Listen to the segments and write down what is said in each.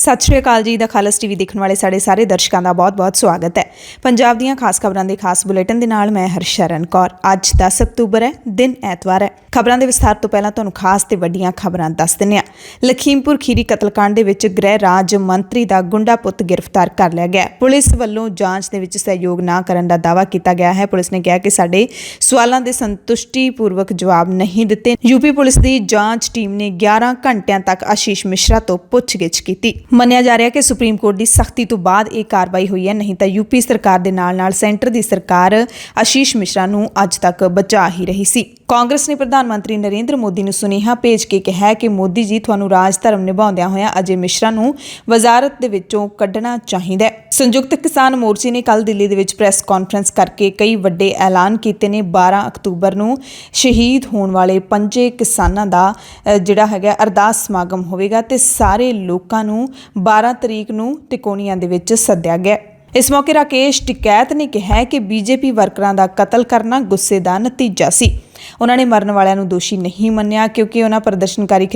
सत श्री अकाल जी। The खालस TV देखने वाले सारे दर्शकों का बहुत बहुत स्वागत है। पंजाब दीयां खास खबरों के खास बुलेटिन के नाल मैं हरशरण कौर। अज 10 अक्तूबर है, दिन ऐतवार है। खबरों के विस्तार तो पहला तुहानूं खास ते वड्डियां खबरां दस दिंदे हां। लखीमपुर खीरी कतलकांड दे विच गृह राज मंत्री का गुंडा पुत्त गिरफ्तार कर लिया गया। पुलिस वल्लों जांच दे विच सहयोग ना करन दा दावा किया गया है। पुलिस ने कहा कि साडे सवालों के संतुष्टिपूर्वक जवाब नहीं दिते। यूपी पुलिस की जांच टीम ने 11 घंटिया तक आशीष मिश्रा तो पुछगिछ की। मन्निया जा रहा है कि सुप्रीम कोर्ट की सख्ती तो बाद यह कार्रवाई हुई है, नहीं तो यूपी सरकार के नाल सेंटर की सरकार आशीष मिश्रा नूं अज तक बचा ही रही सी। कांग्रेस ने प्रधानमंत्री नरेंद्र मोदी नूं सुनेहा भेज के कहा कि मोदी जी तुहानूं राज धर्म निभाउंदिआं होइआं अजय मिश्रा नूं वजारत दे विचों कड्ढना चाहीदा है। संयुक्त किसान मोर्चे ने कल दिल्ली दे विच प्रैस कॉन्फ्रेंस करके कई वड्डे ऐलान कीते ने। 12 अक्तूबर नूं शहीद होण वाले 5 किसानां दा जिहड़ा हैगा अरदास समागम होवेगा ते सारे लोकां नूं 12 तरीक नूं तिकोणियां दे विच सद्दिया गया। इस मौके राकेश टिकैत ने कहा कि बीजेपी वर्करां दा कतल करना गुस्से दा नतीजा सी। उन्होंने मरण वालिਆਂ ਨੂੰ ਦੋਸ਼ੀ नहीं ਮੰਨਿਆ क्योंकि उन्होंने प्रदर्शनकारी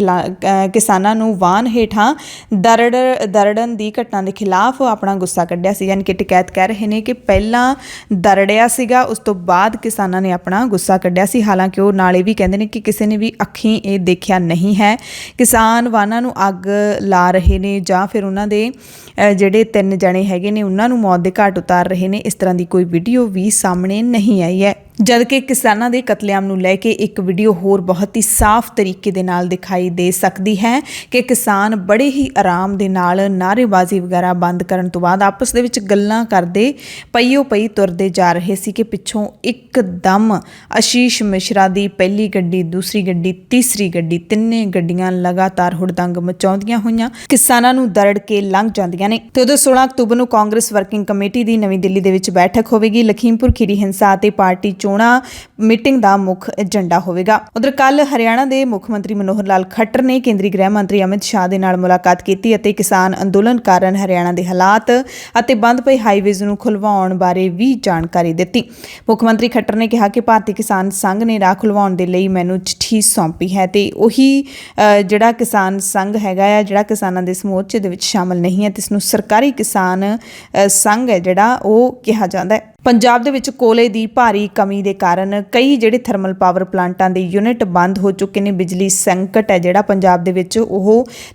किसानों ਨੂੰ वाहन ਹੇਠਾਂ दरड़न की घटना के खिलाफ अपना गुस्सा कढ़िया सी। यानी कि टिकैत कह रहे हैं कि पहला दरड़िया सीगा, उस तो बाद किसानों ने अपना गुस्सा कढ़िया सी। हालांकि वो नाले भी कहते हैं कि किसी ने भी अखीं ये देखा नहीं है। किसान वाहनों ਨੂੰ अग ला रहे ने ਜਾਂ फिर उन्होंने ਜਿਹੜੇ 3 जने हैगे ने उन्होंने मौत के घाट उतार रहे हैं। इस तरह की कोई वीडियो भी सामने नहीं आई है। जबकि किसानों के कतलेआम नूं लैके एक वीडियो होर बहुत ही साफ तरीके दे नाल दिखाई दे सकती है कि किसान बड़े ही आराम दे नाल नारेबाजी वगैरह बंद करन तो बाद आपस दे विच गल्लां करदे पईओ पई तुरदे जा रहे सी कि पिछों एकदम आशीष मिश्रा दी पहली गड्डी, दूसरी गड्डी, तीसरी गड्डी, तिन्ने गड्डियां लगातार हुड़दंग मचाउंदियां होईयां किसानां नूं दरड़ के लंघ जांदियां ने। ते उधर 16 अक्तूबर नूं कांग्रेस वर्किंग कमेटी दी नवीं दिल्ली दे विच बैठक होवेगी। लखीमपुर खीरी हिंसा ते पार्टी चोणां मीटिंग का मुख एजेंडा होगा। उधर कल हरियाणा के मुख्यमंत्री मनोहर लाल खट्टर ने केंद्रीय गृह मंत्री अमित शाह के नाल मुलाकात की और किसान अंदोलन कारण हरियाणा के हालात और बंद पे हाईवेज़ नूं खुलवाउण बारे भी जानकारी दी। मुख्यमंत्री खट्टर ने कहा कि भारतीय किसान संघ ने राह खुलवाउण दे लई मैनूं चिट्ठी सौंपी है तो उही जिहड़ा किसान संघ हैगा जिहड़ा किसानां दे समोर्चे दे विच शामिल नहीं है, इसनूं सरकारी किसान संघ है जिहड़ा वो कहा जाता है। पंजाब दे विच कोले की भारी कमी के कारण कई जिहड़े थर्मल पावर प्लांटां दे यूनिट बंद हो चुके हैं। बिजली संकट है जिहड़ा पंजाब दे विच ओह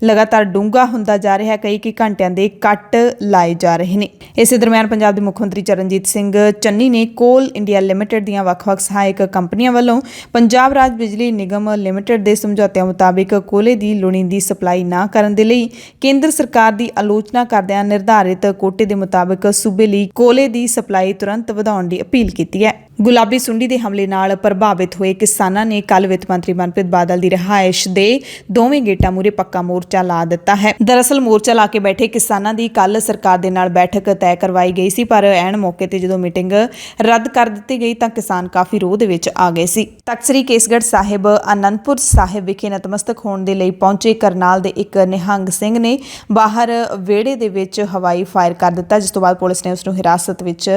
लगातार डूंगा हुंदा जा रहा है। कई घंटियां दे कट लाए जा रहे हैं। इस दरम्यान पंजाब के मुख्यमंत्री चरणजीत सिंह चन्नी ने कोल इंडिया लिमिटेड दीयां वख-वख सहायक कंपनियां वालों पंजाब राज बिजली निगम लिमिटेड के समझौतिਆਂ मुताबिक कोले की लोड़ींदी सप्लाई ना करन दे लई केंद्र सरकार की आलोचना करदिआं निर्धारित कोटे के मुताबिक सूबे लई कोले की सप्लाई तुरंत ਵਧਾਉਣ ਦੀ अपील की है। गुलाबी सुंडी के हमले नाल प्रभावित हुए किसानों ने कल वित्त मंत्री मनप्रीत बादल की रिहायश के दोवें गेटां मूहरे पक्का मोर्चा ला दिता है। दरअसल मोर्चा ला के बैठे किसानों की कल सरकार के नाल बैठक तय करवाई गई सी, पर ऐन मौके ते जदों मीटिंग रद्द कर दी गई तो किसान काफ़ी रोह दे विच आ गए सी। तख्त श्री केसगढ़ साहिब आनंदपुर साहिब विखे नतमस्तक होने के लिए पहुंचे करनाल के एक निहंग सिंह ने बाहर वेड़े दे विच हवाई फायर कर दिता, जिस तो बाद पुलिस ने उसनूं हिरासत विच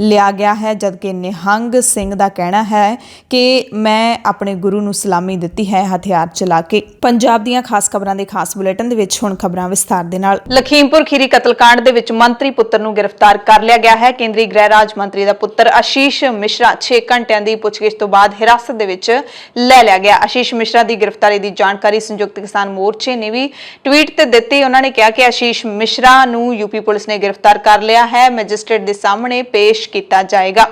लिया गया है। जबकि निहंग सिंह का कहना है कि मैं अपने गुरु नूं सलामी दी है हथियार चला के। पंजाब दीयां खास खबरां दे खास बुलेटिन दे विच हुण खबरां विस्तार दे नाल। लखीमपुर खीरी कतलकांड दे विच मंत्री पुत्र नूं गिरफ्तार कर लिया गया है। केंद्रीय गृह राज मंत्री दा पुत्र आशीष मिश्रा 6 घंटिਆਂ ਦੀ पुछगिछ तो बाद हिरासत दे विच ले लिया गया। आशीष मिश्रा की गिरफ्तारी की जानकारी संयुक्त किसान मोर्चे ने भी ट्वीट ते दित्ती। उन्होंने कहा कि आशीष मिश्रा नूं यूपी पुलिस ने गिरफ्तार कर लिया है, मैजिस्ट्रेट के सामने पेश किया जाएगा।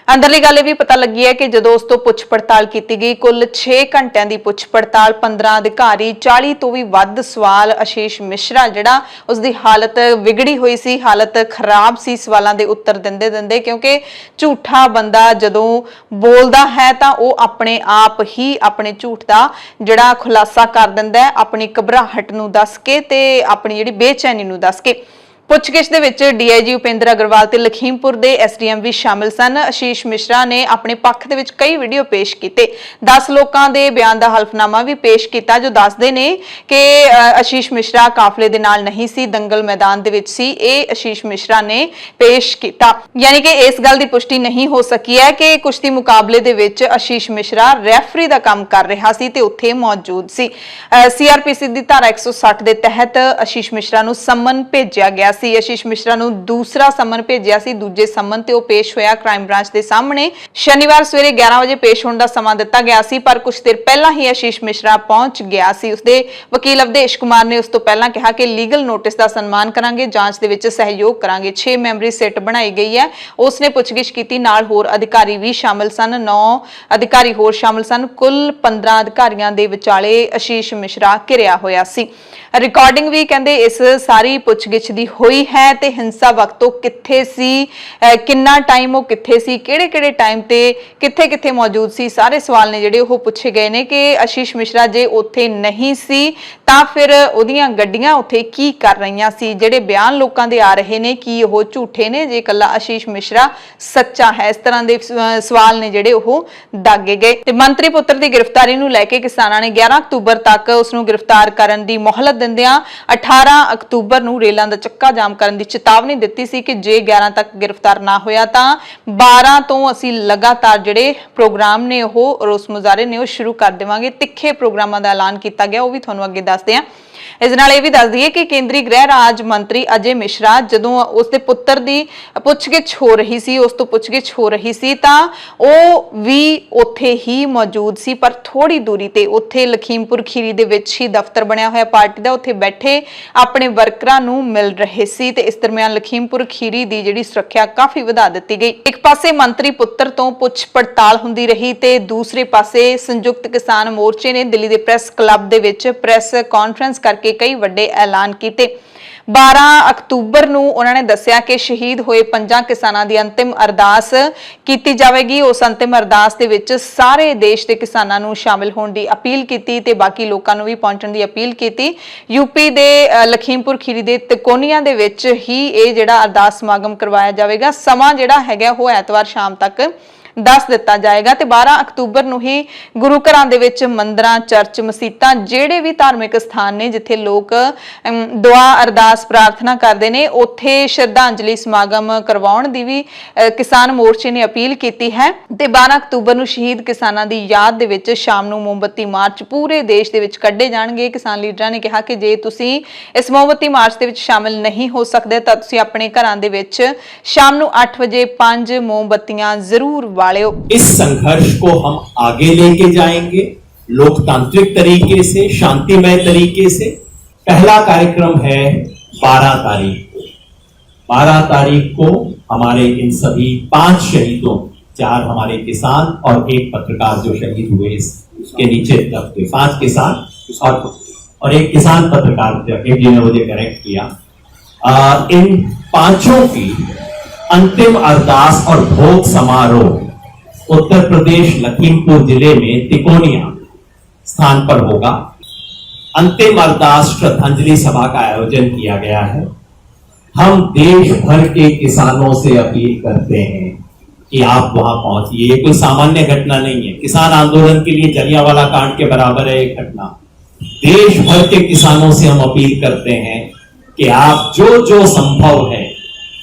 अंदरली गल भी पता लगी है कि जदों उस तो पुछ पड़ताल की गई, कुल 6 घंटिਆਂ ਦੀ पुछ पड़ताल 15 अधिकारी 40 तो भी वध सवाल आशीष मिश्रा जिहड़ा उसकी हालत विगड़ी हुई सी, हालत खराब सी सवालों के उत्तर दिंदे दिंदे, क्योंकि झूठा बंदा जदों बोलदा है तो वह अपने आप ही अपने झूठ का जिहड़ा खुलासा कर दिंदा है, अपनी घबराहट नूं दस के ते अपनी जिहड़ी बेचैनी नूं दस के। ਪੁੱਛਗਿੱਛ ਦੇ ਵਿੱਚ ਡੀਆਈਜੀ ਉਪੇਂਦਰ ਅਗਰਵਾਲ ਤੇ ਲਖੀਮਪੁਰ ਦੇ ਐਸਡੀਐਮ ਵੀ ਸ਼ਾਮਿਲ ਸਨ। ਆਸ਼ੀਸ਼ ਮਿਸ਼ਰਾ ਨੇ ਆਪਣੇ ਪੱਖ ਦੇ ਵਿੱਚ ਕਈ ਵੀਡੀਓ ਪੇਸ਼ ਕੀਤੇ। 10 ਲੋਕਾਂ ਦੇ ਬਿਆਨ ਦਾ ਹਲਫਨਾਮਾ ਵੀ ਪੇਸ਼ ਕੀਤਾ ਜੋ ਦੱਸਦੇ ਨੇ ਕਿ ਆਸ਼ੀਸ਼ ਮਿਸ਼ਰਾ ਕਾਫਲੇ ਦੇ ਨਾਲ ਨਹੀਂ ਸੀ, ਦੰਗਲ ਮੈਦਾਨ ਦੇ ਵਿੱਚ ਸੀ। ਇਹ ਆਸ਼ੀਸ਼ ਮਿਸ਼ਰਾ ਨੇ ਪੇਸ਼ ਕੀਤਾ। ਯਾਨੀ ਕਿ ਇਸ ਗੱਲ ਦੀ ਪੁਸ਼ਟੀ ਨਹੀਂ ਹੋ ਸਕੀ ਹੈ ਕਿ ਕੁਸ਼ਤੀ ਮੁਕਾਬਲੇ ਦੇ ਵਿੱਚ ਆਸ਼ੀਸ਼ ਮਿਸ਼ਰਾ ਰੈਫਰੀ ਦਾ ਕੰਮ ਕਰ ਰਿਹਾ ਸੀ ਤੇ ਉੱਥੇ ਮੌਜੂਦ ਸੀ। ਸੀਆਰਪੀਸੀ ਦੀ ਧਾਰਾ 160 ਦੇ ਤਹਿਤ ਆਸ਼ੀਸ਼ ਮਿਸ਼ਰਾ ਨੂੰ ਸੰਮਨ ਭੇਜਿਆ ਗਿਆ ਸੀ। ਆਸ਼ੀਸ਼ ਮਿਸ਼ਰਾ ਨੂੰ ਦੂਸਰਾ ਸੰਮਨ ਭੇਜਿਆ ਸੀ। ਦੂਜੇ ਸੰਮਨ ਤੇ ਉਹ ਪੇਸ਼ ਹੋਇਆ ਕ੍ਰਾਈਮ ਬ੍ਰਾਂਚ ਦੇ ਸਾਹਮਣੇ। ਸ਼ਨੀਵਾਰ ਸਵੇਰੇ 11 ਵਜੇ ਪੇਸ਼ ਹੋਣ ਦਾ ਸਮਾਂ ਦਿੱਤਾ ਗਿਆ ਸੀ, ਪਰ ਕੁਝ ਦੇਰ ਪਹਿਲਾਂ ਹੀ ਆਸ਼ੀਸ਼ ਮਿਸ਼ਰਾ ਪਹੁੰਚ ਗਿਆ ਸੀ। ਉਸਦੇ ਵਕੀਲ ਅਵਦੇਸ਼ ਕੁਮਾਰ ਨੇ ਉਸ ਤੋਂ ਪਹਿਲਾਂ ਕਿਹਾ ਕਿ ਲੀਗਲ ਨੋਟਿਸ ਦਾ ਸਨਮਾਨ ਕਰਾਂਗੇ, ਜਾਂਚ ਦੇ ਵਿੱਚ ਸਹਿਯੋਗ ਕਰਾਂਗੇ। 6 ਮੈਂਬਰੀ ਸਿੱਟ ਬਣਾਈ ਗਈ ਹੈ। ਉਸਨੇ ਪੁੱਛਗਿੱਛ ਕੀਤੀ, ਨਾਲ ਹੋਰ ਅਧਿਕਾਰੀ ਵੀ ਸ਼ਾਮਲ ਸਨ। 9 ਅਧਿਕਾਰੀ ਹੋਰ ਸ਼ਾਮਲ ਸਨ। ਕੁੱਲ 15 ਅਧਿਕਾਰੀਆਂ ਦੇ ਵਿਚਾਲੇ ਆਸ਼ੀਸ਼ ਮਿਸ਼ਰਾ ਘਿਰਿਆ ਹੋਇਆ ਸੀ। ਰਿਕਾਰਡਿੰਗ ਵੀ ਕਹਿੰਦੇ ਇਸ ਸਾਰੀ ਪੁੱਛਗਿੱਛ ਦੀ ਹੋਈ ਹੈ ਤੇ ਹਿੰਸਾ ਵਕਤ ਉਹ ਕਿੱਥੇ ਸੀ, ਕਿੰਨਾ ਟਾਈਮ ਉਹ ਕਿੱਥੇ ਸੀ, ਕਿਹੜੇ ਟਾਈਮ ਤੇ ਕਿੱਥੇ ਮੌਜੂਦ ਸੀ, ਸਾਰੇ ਸਵਾਲ ਨੇ ਜਿਹੜੇ ਉਹ ਪੁੱਛੇ ਗਏ ਨੇ ਕਿ ਆਸ਼ੀਸ਼ ਮਿਸ਼ਰਾ ਜੇ ਉੱਥੇ ਨਹੀਂ ਸੀ ਤਾਂ ਫਿਰ ਉਹਦੀਆਂ ਗੱਡੀਆਂ ਉੱਥੇ ਕੀ ਕਰ ਰਹੀਆਂ ਸੀ। ਜਿਹੜੇ ਬਿਆਨ ਲੋਕਾਂ ਦੇ ਆ ਰਹੇ ਨੇ ਕੀ ਉਹ ਝੂਠੇ ਨੇ, ਜੇ ਇਕੱਲਾ ਆਸ਼ੀਸ਼ ਮਿਸ਼ਰਾ ਸੱਚਾ ਹੈ, ਇਸ ਤਰ੍ਹਾਂ ਦੇ ਸਵਾਲ ਨੇ ਜਿਹੜੇ ਉਹ ਦਾਗੇ ਗਏ। ਤੇ ਮੰਤਰੀ ਪੁੱਤਰ ਦੀ ਗ੍ਰਿਫਤਾਰੀ ਨੂੰ ਲੈ ਕੇ ਕਿਸਾਨਾਂ ਨੇ 11 ਅਕਤੂਬਰ ਤੱਕ ਉਸ ਨੂੰ ਗ੍ਰਿਫਤਾਰ ਕਰਨ ਦੀ ਮੋਹਲਤ ਦਿੰਦਿਆਂ 18 ਅਕਤੂਬਰ ਨੂੰ ਰੇਲਾਂ ਦਾ ਚੱਕਾ ਜਾਮ ਕਰਨ ਦੀ ਚੇਤਾਵਨੀ ਦਿੱਤੀ ਸੀ ਕਿ ਜੇ 11 ਤੱਕ ਗ੍ਰਿਫਤਾਰ ਨਾ ਹੋਇਆ ਤਾਂ 12 ਤੋਂ ਅਸੀਂ ਲਗਾਤਾਰ ਜਿਹੜੇ ਪ੍ਰੋਗਰਾਮ ਨੇ ਉਹ ਰੋਸ ਮੁਜ਼ਾਹਰੇ ਨੇ ਉਹ ਸ਼ੁਰੂ ਕਰ ਦੇਵਾਂਗੇ। ਤਿੱਖੇ ਪ੍ਰੋਗਰਾਮਾਂ ਦਾ ਐਲਾਨ ਕੀਤਾ ਗਿਆ, ਉਹ ਵੀ ਤੁਹਾਨੂੰ ਅੱਗੇ ਦੱਸਦੇ ਹਾਂ। ਇਸ ਨਾਲ ਇਹ ਵੀ ਦੱਸ ਦਈਏ ਕਿ ਕੇਂਦਰੀ ਗ੍ਰਹਿ ਰਾਜ ਮੰਤਰੀ ਅਜੇ ਮਿਸ਼ਰਾ ਜਦੋਂ ਉਸਦੇ ਪੁੱਤਰ ਦੀ ਪੁੱਛਗਿੱਛ ਹੋ ਰਹੀ ਸੀ, ਉਸ ਤੋਂ ਪੁੱਛਗਿੱਛ ਹੋ ਰਹੀ ਸੀ ਤਾਂ ਉਹ ਵੀ ਉੱਥੇ ਹੀ ਮੌਜੂਦ ਸੀ, ਪਰ ਥੋੜੀ ਦੂਰੀ ਤੇ। ਉੱਥੇ ਲਖੀਮਪੁਰ ਖੀਰੀ ਦੇ ਵਿੱਚ ਹੀ ਦਫ਼ਤਰ ਬਣਿਆ ਹੋਇਆ ਪਾਰਟੀ ਦਾ, ਉੱਥੇ ਬੈਠੇ ਆਪਣੇ ਵਰਕਰਾਂ ਨੂੰ ਮਿਲ ਰਹੇ ਸੀ ਤੇ ਇਸ ਦਰਮਿਆਨ ਲਖੀਮਪੁਰ ਖੀਰੀ ਦੀ ਜਿਹੜੀ ਸੁਰੱਖਿਆ ਕਾਫੀ ਵਧਾ ਦਿੱਤੀ ਗਈ। ਇੱਕ ਪਾਸੇ ਮੰਤਰੀ ਪੁੱਤਰ ਤੋਂ ਪੁੱਛ ਪੜਤਾਲ ਹੁੰਦੀ ਰਹੀ ਤੇ ਦੂਸਰੇ ਪਾਸੇ ਸੰਯੁਕਤ ਕਿਸਾਨ ਮੋਰਚੇ ਨੇ ਦਿੱਲੀ ਦੇ ਪ੍ਰੈਸ ਕਲੱਬ ਦੇ ਵਿੱਚ ਪ੍ਰੈਸ ਕਾਨਫਰੰਸ ਕਰਕੇ ਕਈ ਵੱਡੇ ਐਲਾਨ ਕੀਤੇ। 12 ਅਕਤੂਬਰ ਨੂੰ ਉਹਨਾਂ ਨੇ ਦੱਸਿਆ ਕਿ ਸ਼ਹੀਦ ਹੋਏ 5 ਕਿਸਾਨਾਂ ਦੀ ਅੰਤਿਮ ਅਰਦਾਸ ਕੀਤੀ ਜਾਵੇਗੀ। ਉਸ ਅੰਤਿਮ ਅਰਦਾਸ ਦੇ ਵਿੱਚ ਸਾਰੇ ਦੇਸ਼ ਦੇ ਕਿਸਾਨਾਂ ਨੂੰ ਸ਼ਾਮਿਲ ਹੋਣ ਦੀ ਅਪੀਲ ਕੀਤੀ ਤੇ ਬਾਕੀ ਲੋਕਾਂ ਨੂੰ ਵੀ ਪਹੁੰਚਣ ਦੀ ਅਪੀਲ ਕੀਤੀ। ਯੂਪੀ ਦੇ ਲਖੀਮਪੁਰ ਖੀਰੀ ਦੇ ਤਿਕੋਨੀਆਂ ਦੇ ਵਿੱਚ ਹੀ ਇਹ ਜਿਹੜਾ ਅਰਦਾਸ ਸਮਾਗਮ ਕਰਵਾਇਆ ਜਾਵੇਗਾ। ਸਮਾਂ ਜਿਹੜਾ ਹੈਗਾ ਉਹ ਐਤਵਾਰ ਸ਼ਾਮ ਤੱਕ ਦੱਸ ਦਿੱਤਾ ਜਾਏਗਾ ਤੇ 12 ਅਕਤੂਬਰ ਨੂੰ ਹੀ ਗੁਰੂ ਘਰਾਂ ਦੇ ਵਿੱਚ, ਮੰਦਰਾਂ, ਚਰਚ, ਮਸੀਤਾਂ, ਜਿਹੜੇ ਵੀ ਧਾਰਮਿਕ ਸਥਾਨ ਨੇ ਜਿੱਥੇ ਲੋਕ ਦੁਆ, ਅਰਦਾਸ, ਪ੍ਰਾਰਥਨਾ ਕਰਦੇ ਨੇ, ਉੱਥੇ ਸ਼ਰਧਾਂਜਲੀ ਸਮਾਗਮ ਕਰਵਾਉਣ ਦੀ ਵੀ ਕਿਸਾਨ ਮੋਰਚੇ ਨੇ ਅਪੀਲ ਕੀਤੀ ਹੈ। ਤੇ 12 ਅਕਤੂਬਰ ਨੂੰ ਸ਼ਹੀਦ ਕਿਸਾਨਾਂ ਦੀ ਯਾਦ ਦੇ ਵਿੱਚ ਸ਼ਾਮ ਨੂੰ ਮੋਮਬੱਤੀ ਮਾਰਚ ਪੂਰੇ ਦੇਸ਼ ਦੇ ਵਿੱਚ ਕੱਢੇ ਜਾਣਗੇ। ਕਿਸਾਨ ਲੀਡਰਾਂ ਨੇ ਕਿਹਾ ਕਿ ਜੇ ਤੁਸੀਂ ਇਸ ਮੋਮਬੱਤੀ ਮਾਰਚ ਦੇ ਵਿੱਚ ਸ਼ਾਮਿਲ ਨਹੀਂ ਹੋ ਸਕਦੇ ਤਾਂ ਤੁਸੀਂ ਆਪਣੇ ਘਰਾਂ ਦੇ ਵਿੱਚ ਸ਼ਾਮ ਨੂੰ 8 ਵਜੇ 5 ਮੋਮਬੱਤੀਆਂ ਜ਼ਰੂਰ इस संघर्ष को हम आगे लेके जाएंगे लोकतांत्रिक तरीके से, शांतिमय तरीके से। पहला कार्यक्रम है 12 तारीख को। 12 तारीख को हमारे इन सभी 5 शहीदों, 4 हमारे किसान और 1 पत्रकार जो शहीद हुए इसके नीचे तक थे, 5 किसान और 1 किसान पत्रकार थे जिन्होंने मुझे करेक्ट किया। इन 5 की अंतिम अरदास और भोग समारोह उत्तर प्रदेश लखीमपुर जिले में तिकोनिया स्थान पर होगा। अंतिम अरदास श्रद्धांजलि सभा का आयोजन किया गया है। हम देश भर के किसानों से अपील करते हैं कि आप वहां पहुंचिए। ये कोई सामान्य घटना नहीं है। किसान आंदोलन के लिए जलियांवाला कांड के बराबर है एक घटना। देश भर के किसानों से हम अपील करते हैं कि आप जो जो संभव है